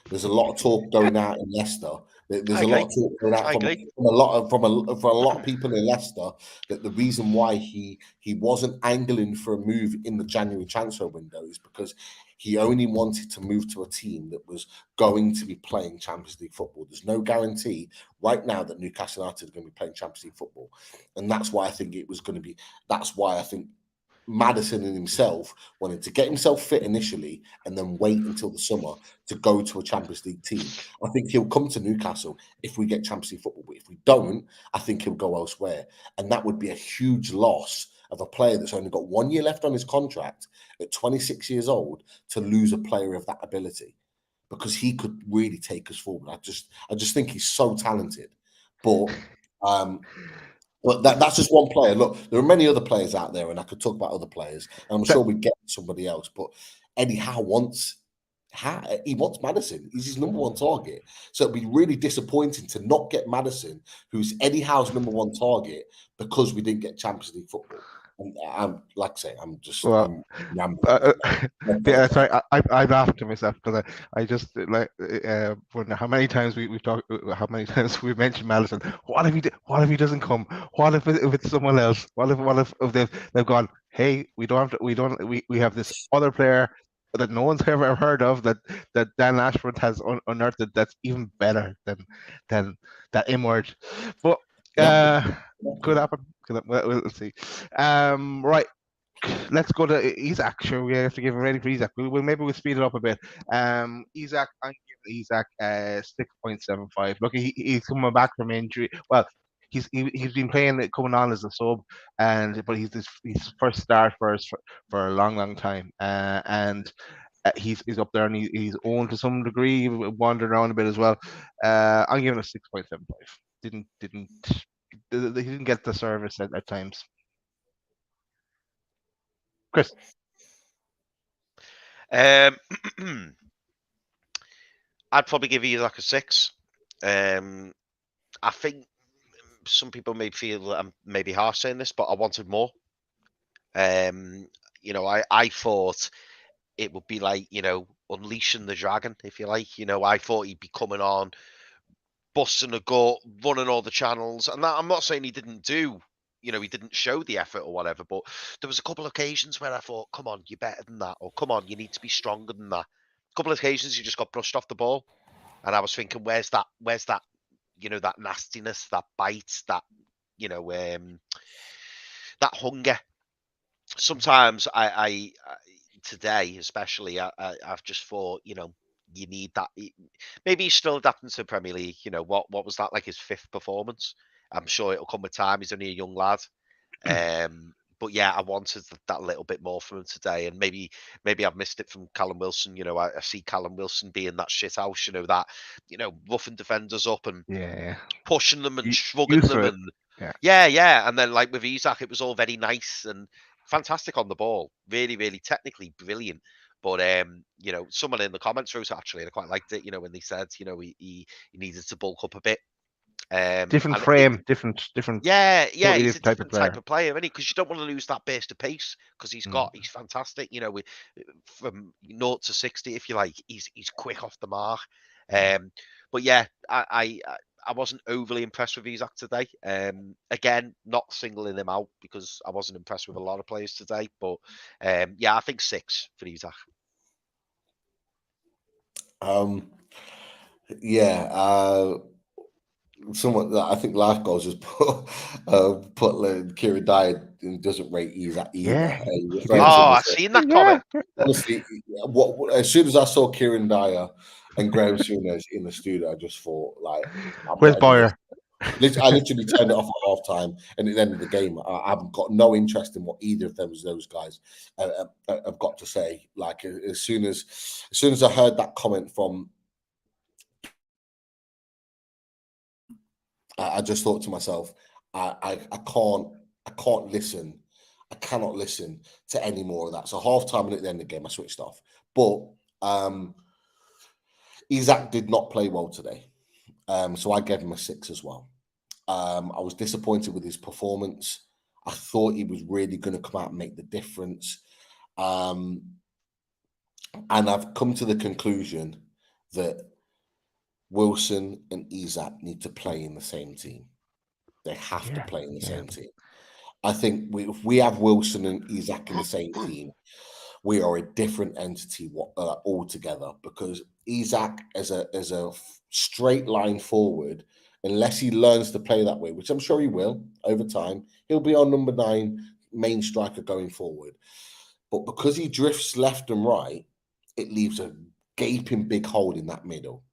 There's a lot of talk going out in Leicester. There's a lot of talk going out from a lot of people in Leicester that the reason why he wasn't angling for a move in the January transfer window is because he only wanted to move to a team that was going to be playing Champions League football. There's no guarantee right now that Newcastle United are going to be playing Champions League football, and that's why I think it was going to be. That's why I think Maddison and himself wanted to get himself fit initially and then wait until the summer to go to a Champions League team. I think he'll come to Newcastle if we get Champions League football, but if we don't, I think he'll go elsewhere. And that would be a huge loss of a player that's only got 1 year left on his contract at 26 years old to lose a player of that ability, because he could really take us forward. I just think he's so talented. But that's just one player. Look, there are many other players out there, and I could talk about other players. And I'm sure we get somebody else. But Eddie Howe wants Maddison. He's his number one target. So it'd be really disappointing to not get Maddison, who's Eddie Howe's number one target, because we didn't get Champions League football. And I'm like I say, I'm just. Sorry, I laughed to myself because I just like wonder how many times we've talked, how many times we've mentioned Maddison. What if he doesn't come? What if it's someone else? What if they've gone? Hey, we have this other player that no one's ever heard of that Dan Ashford has unearthed that's even better than that emerged. But could happen. We'll see. Right. let's go to Isaac. Sure, we have to give him ready for Isaac. Maybe we'll speed it up a bit. Isaac, I'm giving Isaac 6.75. Look, he's coming back from injury. Well, he's been playing coming on as a sub, but he's his first start for a long time. And he's up there and he's owned to some degree, wandered around a bit as well. I'm giving a 6.75. He didn't get the service at times. Chris. I'd probably give you like a 6. I think some people may feel that I'm maybe harsh saying this, but I wanted more. You know, I thought it would be like, you know, unleashing the dragon, if you like. You know, I thought he'd be coming on, busting a gut, running all the channels. And that, I'm not saying he didn't do, you know, he didn't show the effort or whatever, but there was a couple of occasions where I thought, come on, you're better than that. Or come on, you need to be stronger than that. A couple of occasions you just got brushed off the ball. And I was thinking, where's that, you know, that nastiness, that bite, that, you know, that hunger. Sometimes I today, especially, I've just thought, you know, you need that. Maybe he's still adapting to the Premier League. You know, what was that, like his 5th performance? I'm sure it'll come with time. He's only a young lad. But yeah, I wanted that little bit more from him today, and maybe I've missed it from Callum Wilson. You know, I see Callum Wilson being that shit house. You know, that, you know, roughing defenders up and pushing them and shrugging them and yeah. And then like with Isaac, it was all very nice and fantastic on the ball, really, really technically brilliant. But you know, someone in the comments wrote actually, and I quite liked it. You know, when they said, you know, he needed to bulk up a bit. Different frame, different. Yeah, totally he's a different player. type of player, isn't he? Because you don't want to lose that burst of pace because he's fantastic. You know, from 0 to 60, if you like, he's quick off the mark. But yeah, I wasn't overly impressed with Isaac today. Again, not singling him out because I wasn't impressed with a lot of players today. But yeah, I think 6 for Isaac. Someone that I think Life Goals just put Kieran Dyer doesn't rate Isaac either. I've seen that comment. Honestly, as soon as I saw Kieran Dyer and Graham Souness in the studio, I just thought, like, where's Boyer? I literally turned it off at half time, and at the end of the game, I've got no interest in what either of those guys have got to say. Like, as soon as I heard that comment from, I just thought to myself, I can't listen. I cannot listen to any more of that. So half time and at the end of the game, I switched off. But Isaac did not play well today. So I gave him a 6 as well. I was disappointed with his performance. I thought he was really going to come out and make the difference. And I've come to the conclusion that Wilson and Isaac need to play in the same team. They have to play in the same team. I think if we have Wilson and Isaac in the same team, we are a different entity altogether, because Isaac as a straight line forward, unless he learns to play that way, which I'm sure he will over time, he'll be our number 9 main striker going forward. But because he drifts left and right, it leaves a gaping big hole in that middle.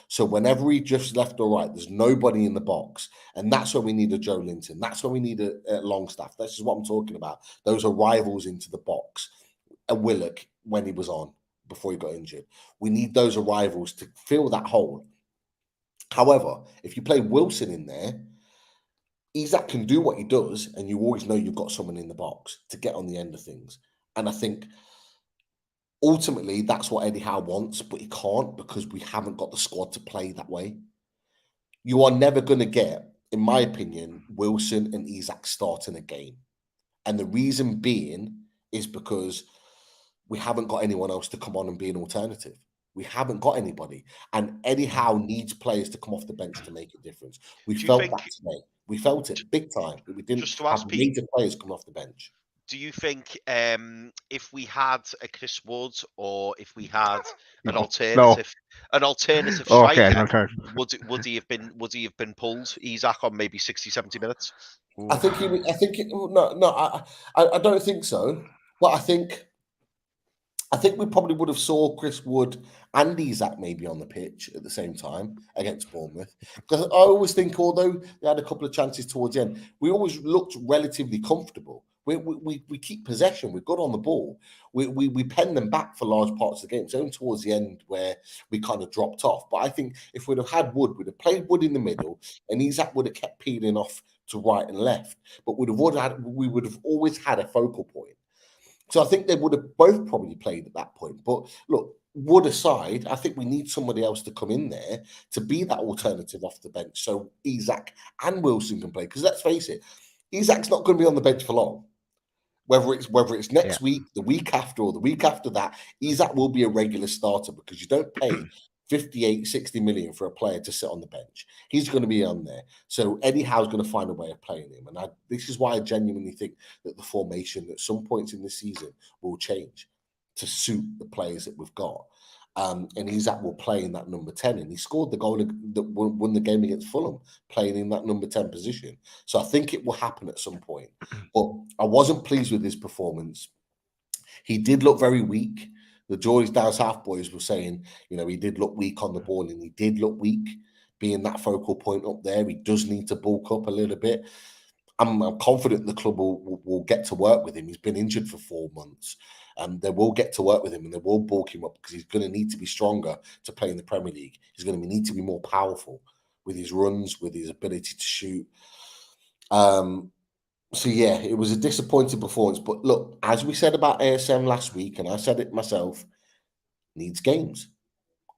So whenever he drifts left or right, there's nobody in the box. And that's where we need a Joe Linton. That's where we need a Longstaff. This is what I'm talking about. Those are rivals into the box. A Willock, when he was on, before he got injured. We need those arrivals to fill that hole. However, if you play Wilson in there, Isaac can do what he does, and you always know you've got someone in the box to get on the end of things. And I think ultimately, that's what Eddie Howe wants, but he can't, because we haven't got the squad to play that way. You are never going to get, in my opinion, Wilson and Isaac starting a game. And the reason being is because we haven't got anyone else to come on and be an alternative. We haven't got anybody. And Eddie Howe needs players to come off the bench to make a difference. We felt that today. We felt it big time. We didn't have major players come off the bench. Do you think if we had a Chris Wood, or if we had an alternative striker, would he have been pulled, Isaac, on maybe 60, 70 minutes? I think I don't think so. But I think we probably would have saw Chris Wood and Isak maybe on the pitch at the same time against Bournemouth. Because I always think, although they had a couple of chances towards the end, we always looked relatively comfortable. We keep possession. We're good on the ball. We pen them back for large parts of the game. It's only towards the end where we kind of dropped off. But I think if we'd have had Wood, we'd have played Wood in the middle, and Isak would have kept peeling off to right and left. But we would have always had a focal point. So I think they would have both probably played at that point. But look, Wood aside, I think we need somebody else to come in there to be that alternative off the bench so Isak and Wilson can play. Because let's face it, Isak's not going to be on the bench for long. Whether it's next week, the week after, or the week after that, Isak will be a regular starter because you don't pay 58, 60 million for a player to sit on the bench. He's going to be on there. So Eddie Howe's going to find a way of playing him. And this is why I genuinely think that the formation at some points in this season will change to suit the players that we've got. And Isak will play in that number 10. And he scored the goal that won the game against Fulham, playing in that number 10 position. So I think it will happen at some point. But I wasn't pleased with his performance. He did look very weak. The George Down South boys were saying, he did look weak on the ball, and he did look weak being that focal point up there. He does need to bulk up a little bit. I'm confident the club will get to work with him. He's been injured for 4 months. They will get to work with him, and they will bulk him up because he's going to need to be stronger to play in the Premier League. He's going to need to be more powerful with his runs, with his ability to shoot. So yeah, it was a disappointing performance. But look, as we said about ASM last week, and I said it myself, needs games.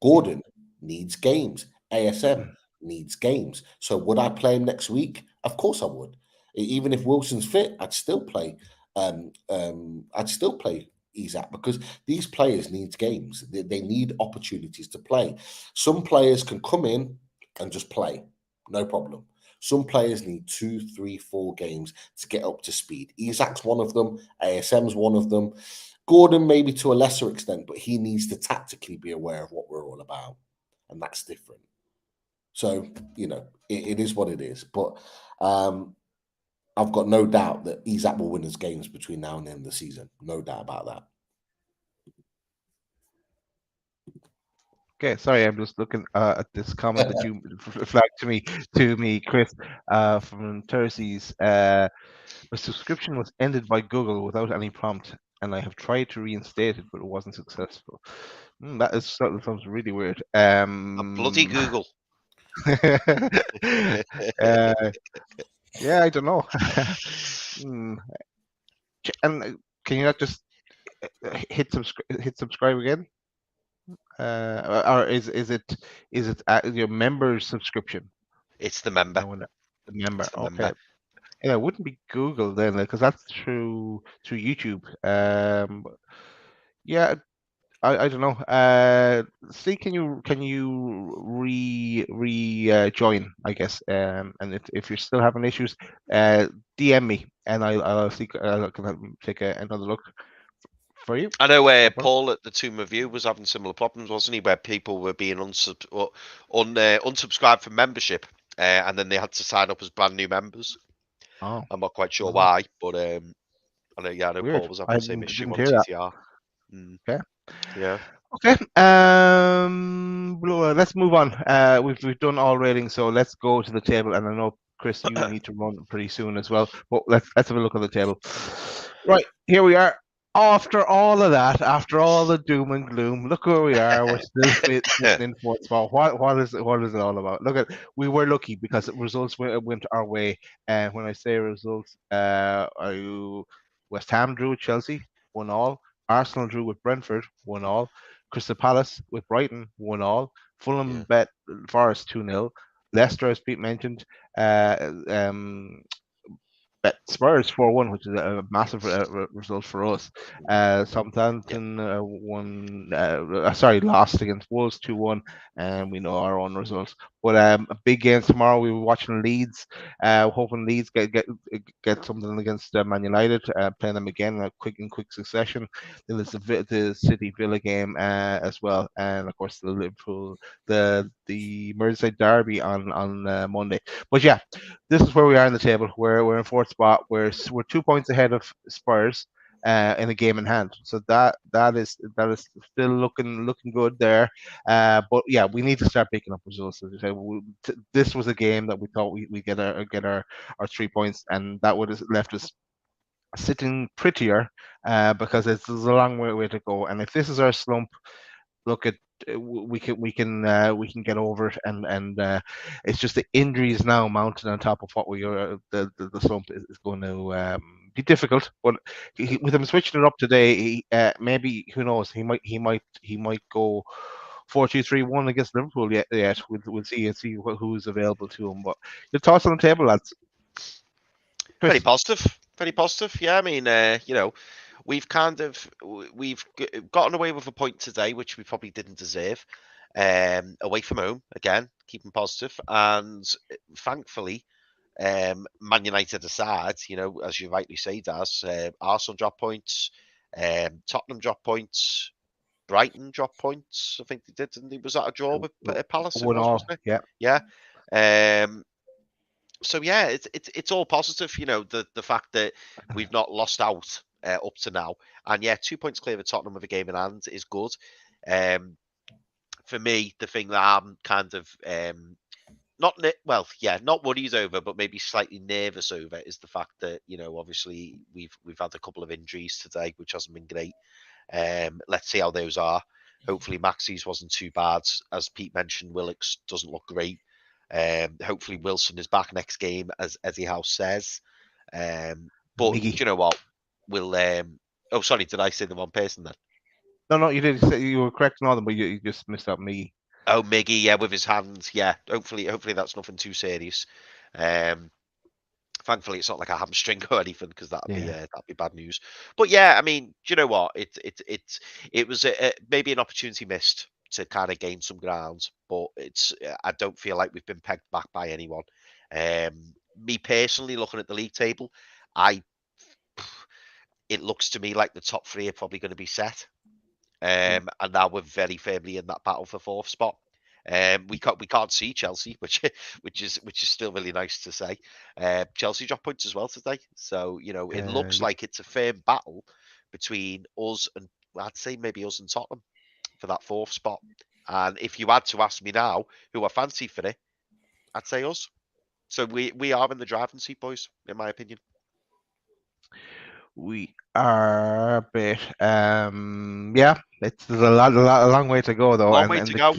Gordon needs games. ASM needs games. So would I play him next week? Of course I would. Even if Wilson's fit, I'd still play. I'd still play Isak because these players need games. They need opportunities to play. Some players can come in and just play, no problem. Some players need 2, 3, 4 games to get up to speed. Isak's one of them. ASM's one of them. Gordon maybe to a lesser extent, but he needs to tactically be aware of what we're all about, and that's different. So, it is what it is. But I've got no doubt that Isak will win his games between now and the end of the season. No doubt about that. Okay, sorry, I'm just looking at this comment that you flagged to me, Chris, from Terces. My subscription was ended by Google without any prompt, and I have tried to reinstate it, but it wasn't successful. That sounds really weird. Bloody Google. Yeah, I don't know. And can you not just hit subscribe again? Or is it your member's subscription? It's the member. The member. Okay. Yeah, it wouldn't be Google then, because that's through YouTube. Yeah, I don't know. See, can you join? I guess. And if you're still having issues, DM me, and I'll see. I can take another look for you. I know Paul at the Tomb of You was having similar problems, wasn't he? Where people were being unsubscribed from membership, and then they had to sign up as brand new members. Oh, I'm not quite sure why, but I know weird. Paul was having the same issue on TTR. Okay. Yeah. Okay. Let's move on. We've done all ratings, so let's go to the table. And I know, Chris, you need to run pretty soon as well. But let's have a look at the table. Right, here we are. After all of that, after all the doom and gloom, look where we are. We're still sitting in fourth spot. What is it all about? We were lucky because results went our way. And when I say results, West Ham drew with Chelsea, 1-1. Arsenal drew with Brentford, 1-1. Crystal Palace with Brighton, 1-1. Fulham bet Forest 2-0. Leicester, as Pete mentioned, bet Spurs 4-1, which is a massive result for us. Southampton lost against Wolves 2-1, and we know our own results. But a big game tomorrow. We were watching Leeds, hoping Leeds get something against Man United, playing them again in quick succession. Then there's the City Villa game as well, and of course the Liverpool, the Merseyside derby on Monday. But yeah, this is where we are in the table. We're in fourth spot. We're 2 points ahead of Spurs. in a game in hand. So that is still looking good there. But yeah, we need to start picking up results. As you say, this was a game that we thought we get our 3 points, and that would have left us sitting prettier because there's a long way to go. And if this is our slump, look at we can get over it, and it's just the injuries now mounting on top of what we are. The slump is going to be difficult. But with him switching it up today, maybe who knows? He might go 4-2-3-1 against Liverpool yet. We'll see and see who's available to him. But your thoughts on the table, lads? Chris? Very positive. Very positive. Yeah, I mean, we've gotten away with a point today, which we probably didn't deserve. Away from home again, keeping positive, and thankfully, Man United aside, as you rightly say, Daz, Arsenal drop points, Tottenham drop points, Brighton drop points. I think they did, didn't they? Was that a draw with Palace? It 1-1, wasn't it? yeah. Yeah. So yeah, it's all positive. The fact that we've not lost out up to now, and yeah, 2 points clear of Tottenham with a game in hand is good. For me, the thing that I'm kind of not worried over, but maybe slightly nervous over is the fact that obviously we've had a couple of injuries today, which hasn't been great. Let's see how those are. Hopefully, Maxey's wasn't too bad. As Pete mentioned, Willox doesn't look great. Hopefully Wilson is back next game, as Eddie House says. But Miggy. do you know what? We'll. Oh, sorry, did I say the wrong person then? No, you did. You were correct on all them, but you just missed out Miggy. Oh, Miggy, yeah, with his hands, yeah. Hopefully that's nothing too serious. Thankfully, it's not like a hamstring or anything, because that'd be bad news. But yeah, I mean, do you know what? It was maybe an opportunity missed to kind of gain some ground, but I don't feel like we've been pegged back by anyone. Me personally, looking at the league table, it looks to me like the top three are probably going to be set. And now we're very firmly in that battle for fourth spot. We can't see Chelsea, which is still really nice to say. Chelsea dropped points as well today, so it looks like it's a firm battle between us and, I'd say, maybe us and Tottenham for that fourth spot. And if you had to ask me now who I fancy for it, I'd say us. So we are in the driving seat, boys, in my opinion. We are a bit, there's a long way to go though. Long way to go.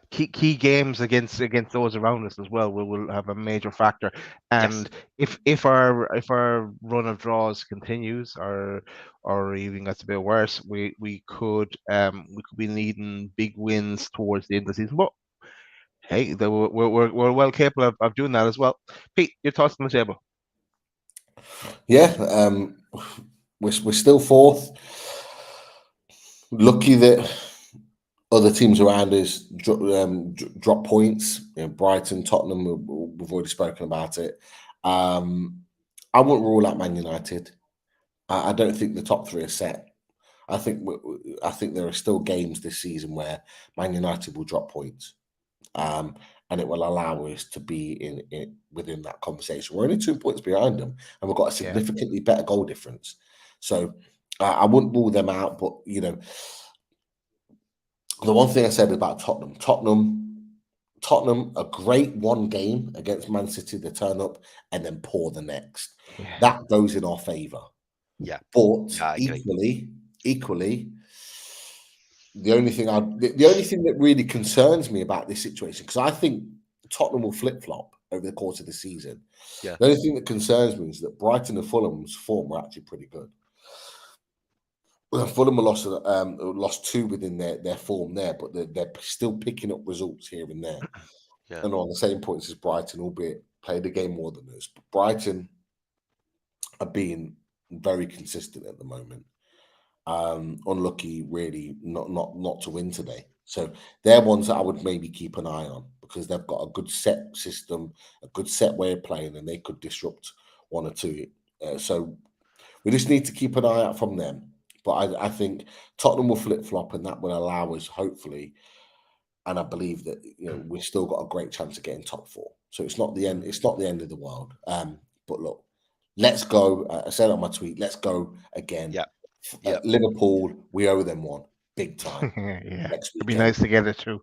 Key games against those around us as well will have a major factor. And if our run of draws continues, or even gets a bit worse, we could be needing big wins towards the end of the season. But hey, we're well capable of doing that as well. Pete, your thoughts on the table? Yeah, we're still fourth. Lucky that other teams around us drop points. Brighton, Tottenham, we've already spoken about it. I wouldn't rule out Man United. I don't think the top three are set. I think there are still games this season where Man United will drop points. And it will allow us to be within that conversation. We're only 2 points behind them, and we've got a significantly better goal difference. So I wouldn't rule them out. But the one thing I said about Tottenham, a great one game against Man City, they turn up and then pour the next. Yeah. That goes in our favour. Yeah, but equally. The only thing that really concerns me about this situation, because I think Tottenham will flip-flop over the course of the season. Yeah. The only thing that concerns me is that Brighton and Fulham's form were actually pretty good. Well, Fulham lost two within their form there, but they're still picking up results here and there. Yeah. And on the same points as Brighton, albeit played the game more than us. But Brighton are being very consistent at the moment. Unlucky, really, not to win today. So they're ones that I would maybe keep an eye on, because they've got a good set system, a good set way of playing, and they could disrupt one or two. So we just need to keep an eye out from them. But I think Tottenham will flip-flop, and that will allow us, hopefully, and I believe that we've still got a great chance of getting top four. So it's not the end. It's not the end of the world. But look, let's go. I said on my tweet, let's go again. Yeah. Yeah. Liverpool, we owe them one big time Yeah, next it'd be weekend. nice to get it too.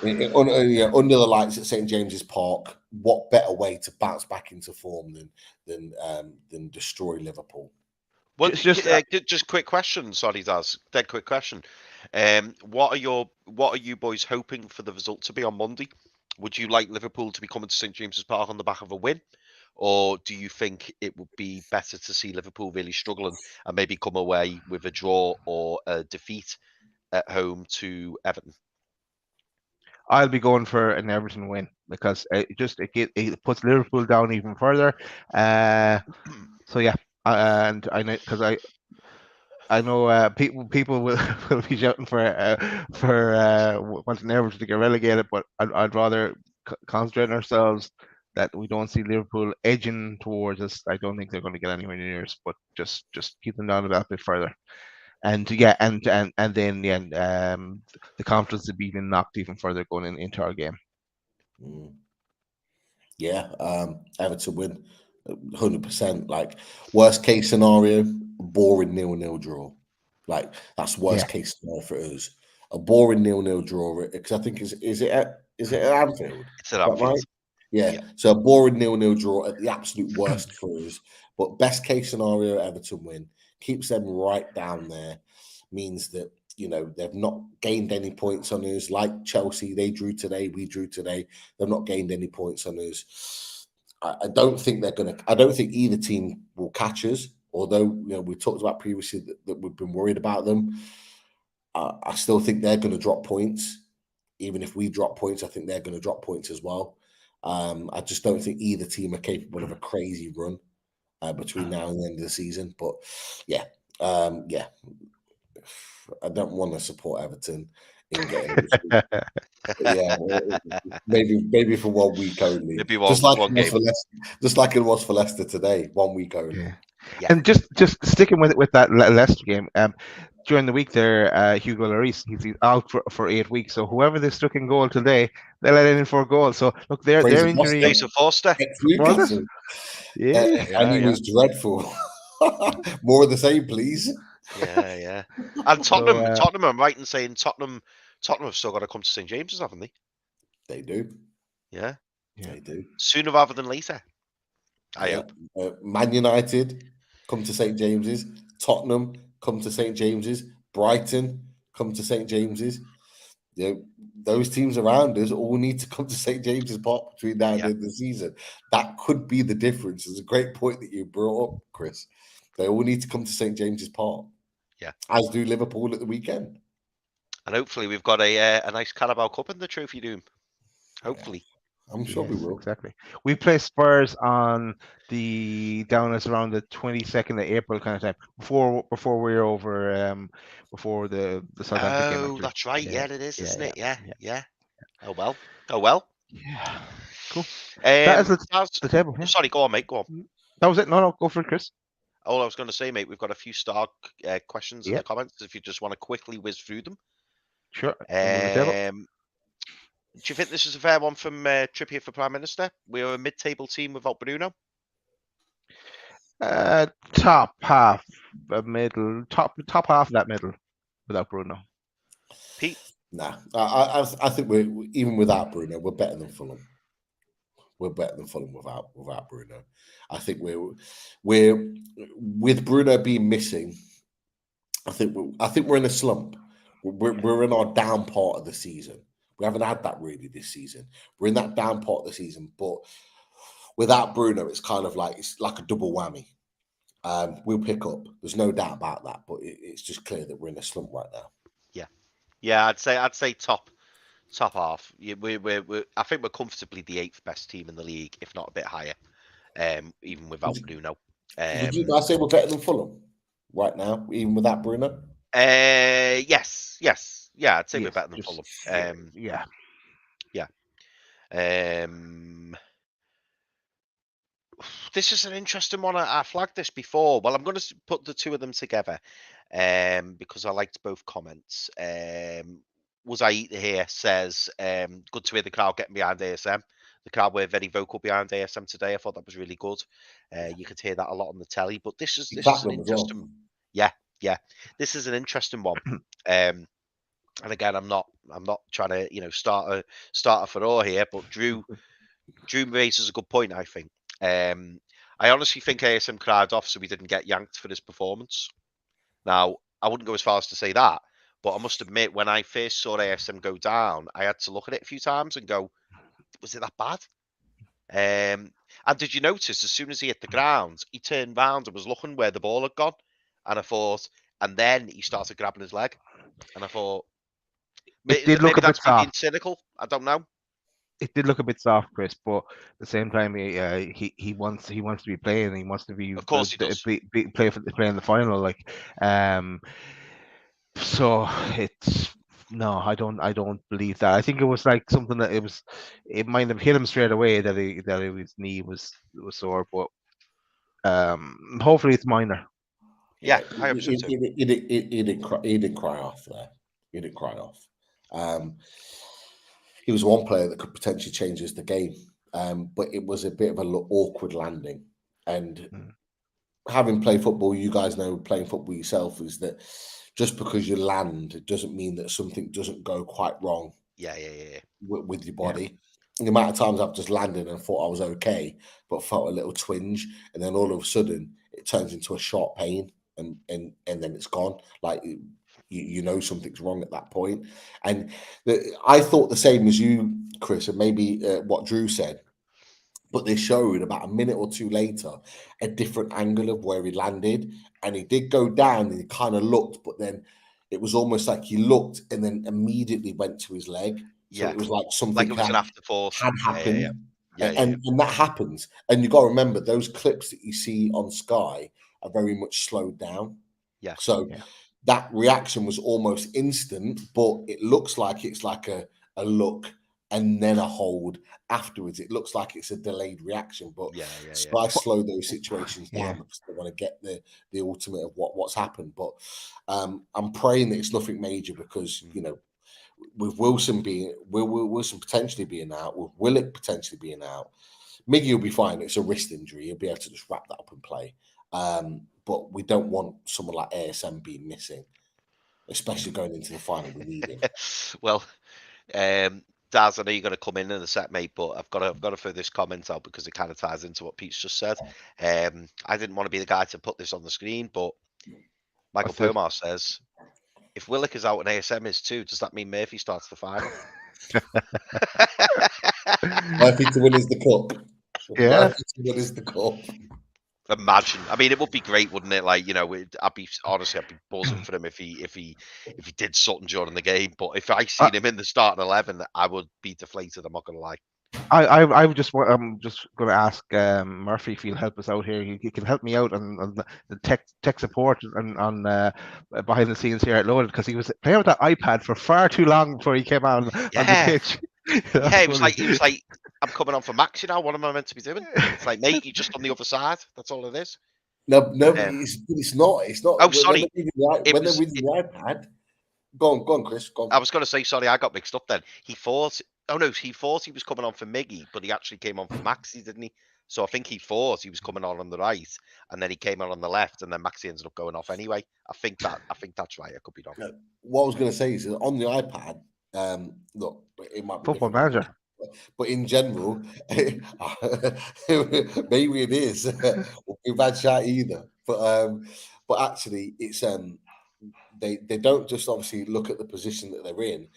Under the lights at St James's Park, what better way to bounce back into form than destroy Liverpool? What Just quick question, sorry, Daz. Dead quick question. What are you boys hoping for the result to be on Monday? Would you like Liverpool to be coming to St James's Park on the back of a win? Or do you think it would be better to see Liverpool really struggling and maybe come away with a draw or a defeat at home to Everton? I'll be going for an Everton win because it puts Liverpool down even further. So yeah, and I know because I know people will, will be shouting for wanting Everton to get relegated, but I'd rather concentrate on ourselves that we don't see Liverpool edging towards us. I don't think they're going to get anywhere near us, but just keep them down a that bit further. And yeah, and then yeah, the confidence to be even knocked even further going into our game. Yeah, Everton win 100%. Like worst case scenario, boring 0-0 draw. Like that's worst case scenario for us. A boring 0-0 draw because I think is it at Anfield? It's at Anfield. Right? Yeah. So a boring 0-0 draw at the absolute worst for us. But best case scenario, Everton win keeps them right down there. Means that they've not gained any points on us. Like Chelsea, they drew today, we drew today. They've not gained any points on us. I don't think they're going to. I don't think either team will catch us. Although we talked about previously that we've been worried about them. I still think they're going to drop points. Even if we drop points, I think they're going to drop points as well. I just don't think either team are capable of a crazy run between now and the end of the season. But yeah. I don't want to support Everton in getting it. Yeah, maybe for 1 week only. Maybe just like one it was game. for Leicester, just like it was for Leicester today, 1 week only. Yeah. And just sticking with that Leicester game, during the week there, Hugo Lloris, he's out for 8 weeks. So whoever they stuck in goal today, they let in 4 goals. So look, their injury. Fraser Forster. Newcastle. Yeah, and he was dreadful. More of the same, please. Yeah. And Tottenham. I'm right in saying Tottenham have still got to come to St James's, haven't they? They do. Yeah. They do. Sooner rather than later. I hope. Man United come to St James's. Tottenham come to St James's. Brighton come to St James's. Those teams around us all need to come to St James's Park between now and the end of the season. That could be the difference. It's a great point that you brought up, Chris. They all need to come to St James's Park. Yeah. As do Liverpool at the weekend. And hopefully we've got a nice Carabao Cup in the Trophy Room. Hopefully. Yeah. I'm sure we will. Exactly. We play Spurs on down us around the 22nd of April kind of time before we're over before the Southampton game. Oh, that's right. Yeah, it is, isn't it? Yeah. Oh well. Yeah. Cool. That is the table. Yeah. Sorry, go on, mate. Go on. That was it. No, go for it, Chris. All I was going to say, mate, we've got a few star questions in the comments. If you just want to quickly whiz through them. Sure. Do you think this is a fair one from Trippier for Prime Minister? We're a mid-table team without Bruno. Top half, middle, top half of that middle without Bruno. Pete? Nah, I think we're even without Bruno, we're better than Fulham. We're better than Fulham without Bruno. I think we're with Bruno being missing. I think we're in a slump. We're in our down part of the season. We haven't had that really this season. We're in that down part of the season, but without Bruno, it's kind of like it's like a double whammy. We'll pick up. There's no doubt about that, but it's just clear that we're in a slump right now. Yeah. I'd say top half. I think we're comfortably the 8th best team in the league, if not a bit higher. Even without Bruno. Would you guys say we're better than Fulham right now, even without Bruno? Yes. Yeah, I'd say we're better than Fulham. Yeah. This is an interesting one. I flagged this before. Well, I'm going to put the two of them together because I liked both comments. Was I here says, good to hear the crowd getting behind ASM. The crowd were very vocal behind ASM today. I thought that was really good. You could hear that a lot on the telly. But this is an interesting. Yeah, Yeah, this is an interesting one. And again, I'm not trying to start a furore here, but Drew raises a good point. I think. I honestly think ASM cried off so we didn't get yanked for this performance. Now, I wouldn't go as far as to say that, but I must admit, when I first saw ASM go down, I had to look at it a few times and go, was it that bad? And did you notice as soon as he hit the ground, he turned round and was looking where the ball had gone? And I thought, and then he started grabbing his leg. And I thought, It did look maybe a bit that's me being soft. cynical. I don't know. It did look a bit soft, Chris, but at the same time, he wants to be playing. He wants to be Of course he does. play in the final. Like, so it's no, I don't believe that. I think it was like something that it might have hit him straight away that his knee was sore, but hopefully it's minor. Yeah, I hope so too. He didn't cry off there. He didn't cry off. He was one player that could potentially change the game, but it was a bit of an awkward landing. And having played football, you guys know playing football yourself is that just because you land, it doesn't mean that something doesn't go quite wrong. Yeah. With your body. The amount of times I've just landed and thought I was okay, but felt a little twinge, and then all of a sudden it turns into a sharp pain, and then it's gone. Like you know something's wrong at that point. And I thought the same as you, Chris, and maybe what Drew said. But they showed about a minute or two later a different angle of where he landed, and he did go down and he kind of looked, but then it was almost like he looked and then immediately went to his leg. So Yeah. it was like something Like it was an afterthought. had happened. Yeah. And that happens. And you got to remember those clips that you see on Sky are very much slowed down. Yeah. So that reaction was almost instant, but it looks like it's like a look and then a hold afterwards. It looks like it's a delayed reaction, but Sky slow those situations down because they want to get the ultimate of what's happened. But I'm praying that it's nothing major because with Wilson potentially being out, with Willock potentially being out, Miggy will be fine. It's a wrist injury. He'll be able to just wrap that up and play. But we don't want someone like ASM being missing, especially going into the final. We need him. Well, Daz, I know you're going to come in a sec, mate, but I've got to throw this comment out because it kind of ties into what Pete's just said. I didn't want to be the guy to put this on the screen, but Michael Pomar says, if Willock is out and ASM is too, does that mean Murphy starts the final? Murphy to win is the cup. Yeah. Murphy to win is the cup. Imagine. I mean, it would be great, wouldn't it? Like, I'd be buzzing for him if he did something during the game. But if I seen him in the starting 11, I would be deflated. I'm not gonna lie. I'm just going to ask Murphy if he'll help us out here. He can help me out on the tech support and on behind the scenes here at Loaded, because he was playing with that iPad for far too long before he came out on the pitch. Yeah, it was like I'm coming on for Max. What am I meant to be doing? It's like, mate, you're just on the other side. That's all it is. No, it's not. It's not. Oh, sorry. When they're with the iPad. Go on, Chris. Go on. I was going to say, sorry, I got mixed up then. He thought he was coming on for Miggy, but he actually came on for Maxi, didn't he? So I think he thought he was coming on the right, and then he came on the left, and then Maxi ended up going off anyway. I think that's right. I could be wrong. What I was going to say is that on the iPad, look, it might be Football Manager, but in general, maybe it is. Won't be a bad shot either. But actually, it's they don't just obviously look at the position that they're in.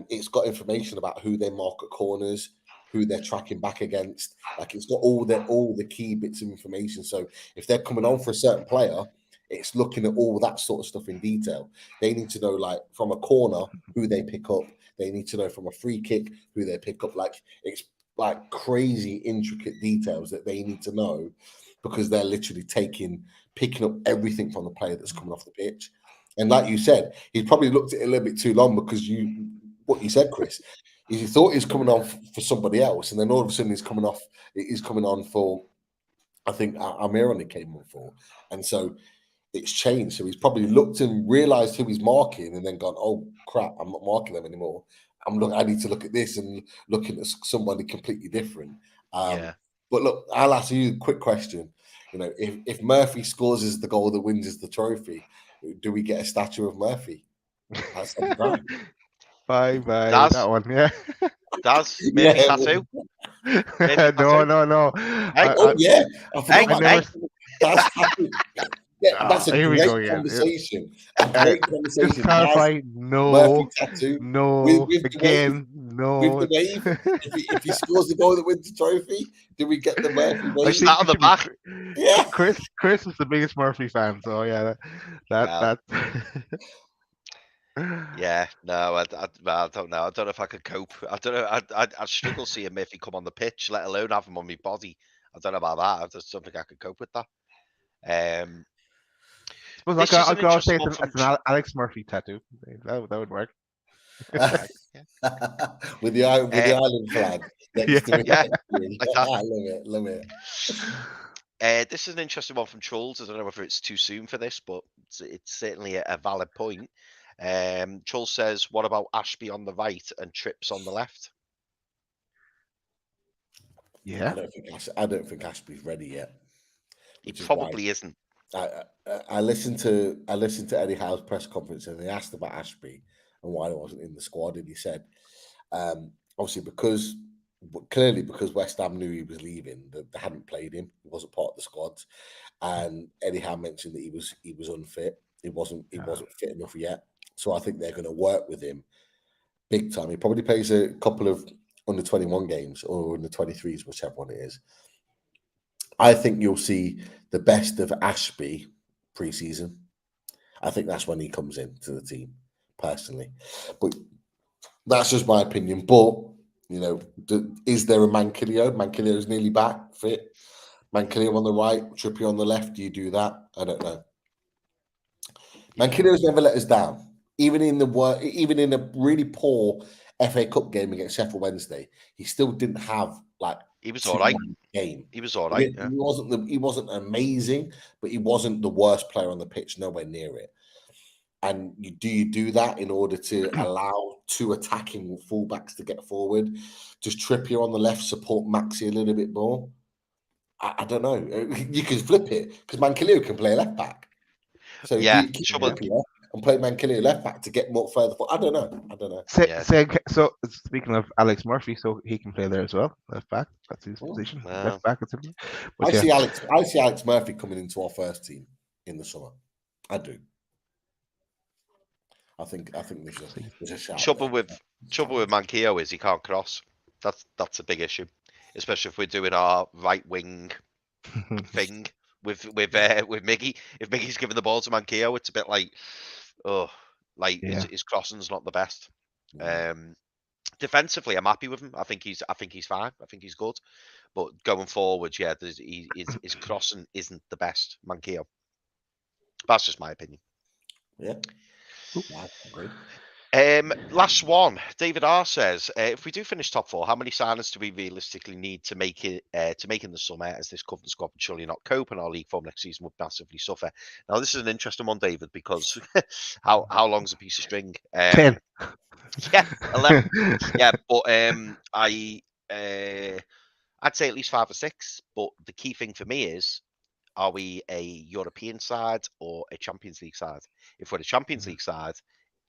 It's got information about who they mark at corners, who they're tracking back against. Like, it's got all the key bits of information. So if they're coming on for a certain player, it's looking at all that sort of stuff in detail. They need to know, like, from a corner, who they pick up. They need to know from a free kick who they pick up. Like, it's like crazy intricate details that they need to know, because they're literally picking up everything from the player that's coming off the pitch. And like you said, he probably looked at it a little bit too long, because what you said, Chris, is he thought he was coming on for somebody else, and then all of a sudden he's coming on for, I think, Amir only came on for, and so it's changed. So he's probably looked and realised who he's marking, and then gone, oh crap, I'm not marking them anymore. I need to look at this and looking at somebody completely different. But look, I'll ask you a quick question. If Murphy scores as the goal that wins us the trophy, Do we get a statue of Murphy outside the ground? Bye, Daz, that one, yeah. Daz, Murphy Yeah. tattoo. Murphy No, tattoo. no, no. Hey, Oh yeah, I forgot hey, about never. hey. that. Yeah, that's a Here we great go again. conversation. A Uh, great just conversation. Daz clarify. Murphy No, tattoo no. with the wave. Again, With no. the wave, if he scores the goal that wins the trophy, do we get the Murphy I wave? think Start on it the should be back. Yeah. Chris is the biggest Murphy fan, so yeah, Well, that. yeah, no, I don't know. I don't know if I could cope. I don't know. I'd struggle seeing Murphy come on the pitch, let alone have him on my body. I don't know about that. I just don't think I could cope with that. Suppose This is I an could always say interesting one from. it's an Alex Murphy tattoo. That would work. Okay, yeah. with the island flag next to it. Yeah, I like that. love it. This is an interesting one from Trolls. I don't know whether it's too soon for this, but it's certainly a valid point. Trolls says, "What about Ashby on the right and Trips on the left?" Yeah. I don't think Ashby's ready yet. He Which is probably isn't. I listened to Eddie Howe's press conference, and they asked about Ashby and why he wasn't in the squad, and he said, obviously clearly because West Ham knew he was leaving, that they hadn't played him, he wasn't part of the squad, and Eddie Howe mentioned that he was unfit, he wasn't fit enough yet, so I think they're going to work with him big time. He probably plays a couple of under 21 games or under 23s, whichever one it is. I think you'll see the best of Ashby pre-season. I think that's when he comes into the team, personally. But that's just my opinion. But, you know, is there a Manquillo? Manquillo's nearly back, fit. Manquillo on the right, Trippier on the left. Do you do that? I don't know. Manquillo's never let us down. Even in a really poor FA Cup game against Sheffield Wednesday, he still didn't have he was all right. Game. He was all right. Yeah. He wasn't amazing, but he wasn't the worst player on the pitch. Nowhere near it. And do you do that in order to allow two attacking fullbacks to get forward? Does Trippier on the left support Maxi a little bit more? I don't know. You can flip it because Manquillo can play left back. So yeah, do you keep Trippier and play Manquillo left back to get more further forward? I don't know. So speaking of Alex Murphy, so he can play there as well, left back. That's his position. Wow. Left back. I see Alex Murphy coming into our first team in the summer. I do. I think there's a shout. Trouble with Manquillo is he can't cross. That's a big issue, especially if we're doing our right wing thing with Miggy. If Miggy's giving the ball to Manquillo, it's a bit like, his crossing's not the best. Defensively, I'm happy with him. I think he's fine. I think he's good. But going forward, yeah, his crossing isn't the best. Manquillo. That's just my opinion. Yeah. Last one. David R says, if we do finish top four, how many signings do we realistically need to make it in the summer, as this current squad would surely not cope and our league form next season would massively suffer? Now, this is an interesting one, David, because how long's a piece of string? 10. Yeah, 11. Yeah, but I'd say at least 5 or 6. But the key thing for me is, are we a European side or a Champions League side? If we're a Champions League side,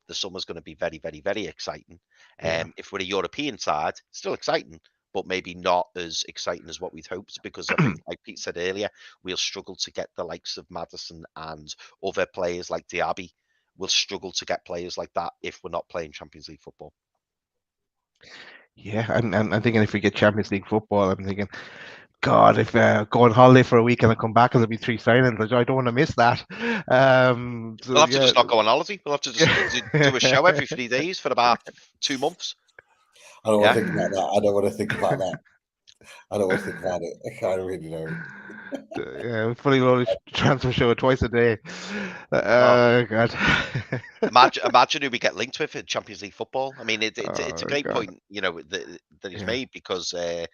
the summer's going to be very, very, very exciting. If we're a European side, still exciting, but maybe not as exciting as what we'd hoped, because I think, like Pete said earlier, we'll struggle to get the likes of Maddison and other players like Diaby. We'll struggle to get players like that if we're not playing Champions League football. Yeah, I'm thinking if we get Champions League football, I'm thinking, God, if go on holiday for a week and I come back and there'll be 3 signings, I don't want to miss that. So, we'll have to just not go on holiday. We'll have to just do a show every 3 days for about 2 months. I don't want to think about that. I don't want to think about it. I really don't. Yeah, fully loaded transfer show twice a day. God. Imagine who we get linked with in Champions League football. I mean, it's a great point, that he's made, because the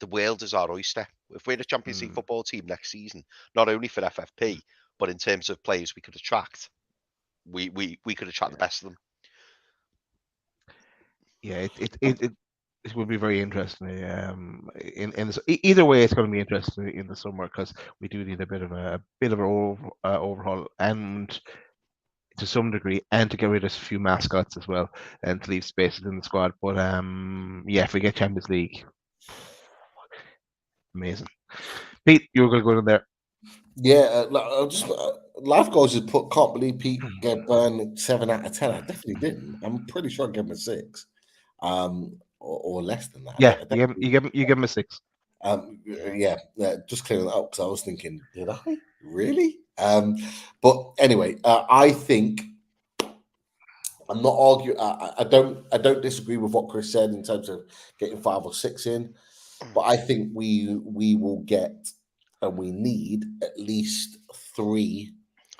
world is our oyster. If we're a Champions League football team next season, not only for FFP, but in terms of players we could attract, we could attract the best of them. Yeah, it will be very interesting. Either way, it's going to be interesting in the summer, because we do need a bit of an overhaul, and to some degree, and to get rid of a few mascots as well, and to leave spaces in the squad. But yeah, if we get Champions League, amazing. Pete, you were going to go in there. Yeah, life goals is put. Can't believe Pete gave Burn 7 out of 10. I definitely didn't. I'm pretty sure I gave him a 6, or less than that. Yeah, you give him a 6. Yeah, just clearing that up because I was thinking, did I really? But anyway, I think I'm not arguing. I don't disagree with what Chris said in terms of getting 5 or 6 in, but I think we will get, and we need at least 3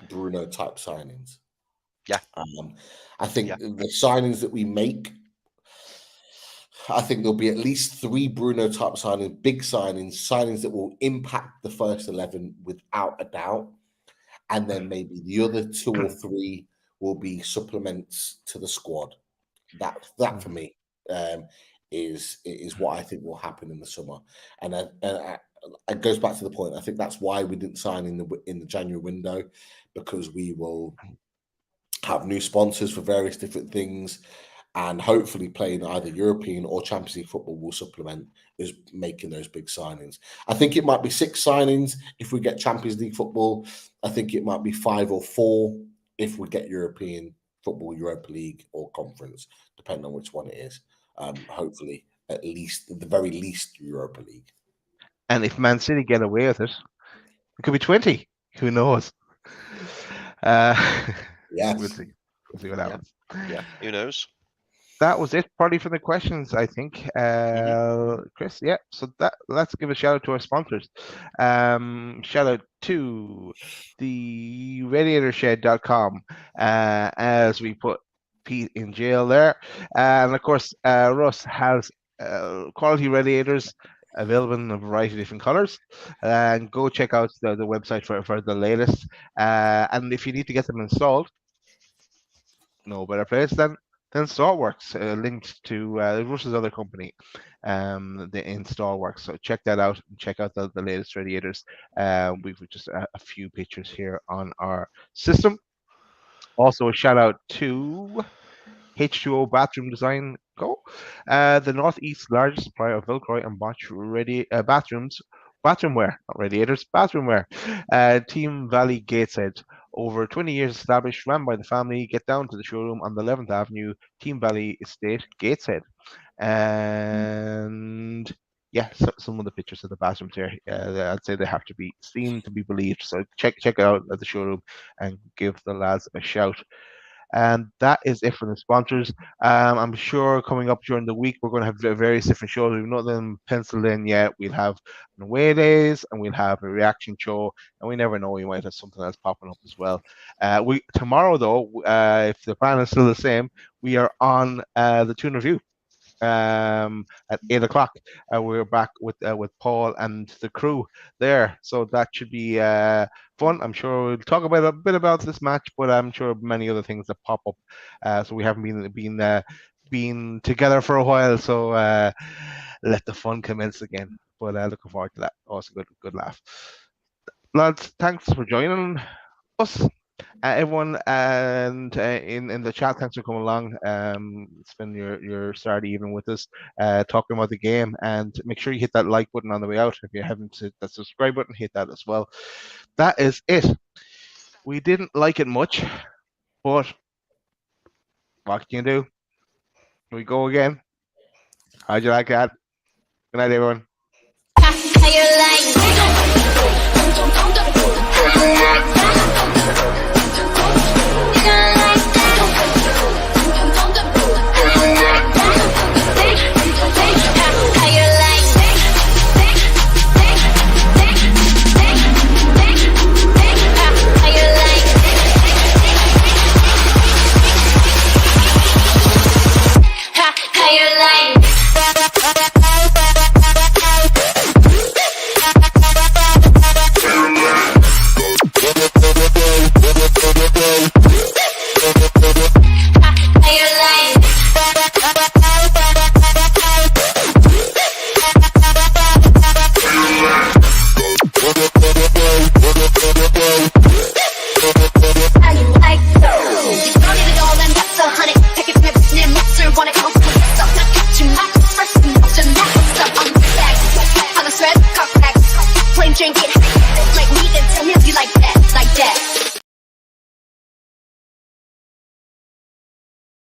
Bruno type signings. Yeah. I think the signings that we make, I think there'll be at least 3 Bruno type signings, big signings that will impact the first 11 without a doubt. And then maybe the other 2 or 3 will be supplements to the squad. That for me is what I think will happen in the summer. And it goes back to the point. I think that's why we didn't sign in the January window, because we will have new sponsors for various different things, and hopefully playing either European or Champions League football will supplement is making those big signings. I think it might be 6 signings if we get Champions League football. I think it might be 5 or 4 if we get European football, Europa League or Conference, depending on which one it is. Hopefully, at the very least, Europa League. And if Man City get away with it, it could be 20. Who knows? Yes. We'll see what happens. Yeah, who knows? That was it, probably, for the questions, I think. Chris, yeah. So let's give a shout out to our sponsors. Shout out to the radiatorshed.com, as we put Pete in jail there. And of course, Russ has quality radiators available in a variety of different colors. And go check out the website for the latest. And if you need to get them installed, no better place than StarWorks, linked to Russ's other company, the InstallWorks. So check that out and check out the latest radiators. We've just a few pictures here on our system. Also, a shout out to H2O Bathroom Design Co., the Northeast's largest supplier of Velcro and bathroomware, not radiators, bathroomware. Team Valley Gateshead, over 20 years established, ran by the family. Get down to the showroom on the 11th Avenue, Team Valley Estate, Gateshead. And yeah, so some of the pictures of the bathrooms here, I'd say they have to be seen to be believed. So check it out at the showroom and give the lads a shout. And that is it for the sponsors. I'm sure coming up during the week, we're going to have various different shows. We've not them penciled in yet. We'll have an away days, and we'll have a reaction show, and we never know, we might have something else popping up as well. Tomorrow, though, if the plan is still the same, we are on the Tune Review at 8 o'clock. We're back with Paul and the crew there, so that should be fun. I'm sure we'll talk about a bit about this match, but I'm sure many other things that pop up. So we haven't been together for a while, so let the fun commence again. But looking forward to that. Also, good laugh, lads. Thanks for joining us. Everyone, and in the chat, thanks for coming along. Spend your Saturday evening with us, talking about the game, and make sure you hit that like button on the way out. If you haven't hit that subscribe button, hit that as well. That is it. We didn't like it much, but what can you do? Here we go again. How'd you like that? Good night, everyone. How you like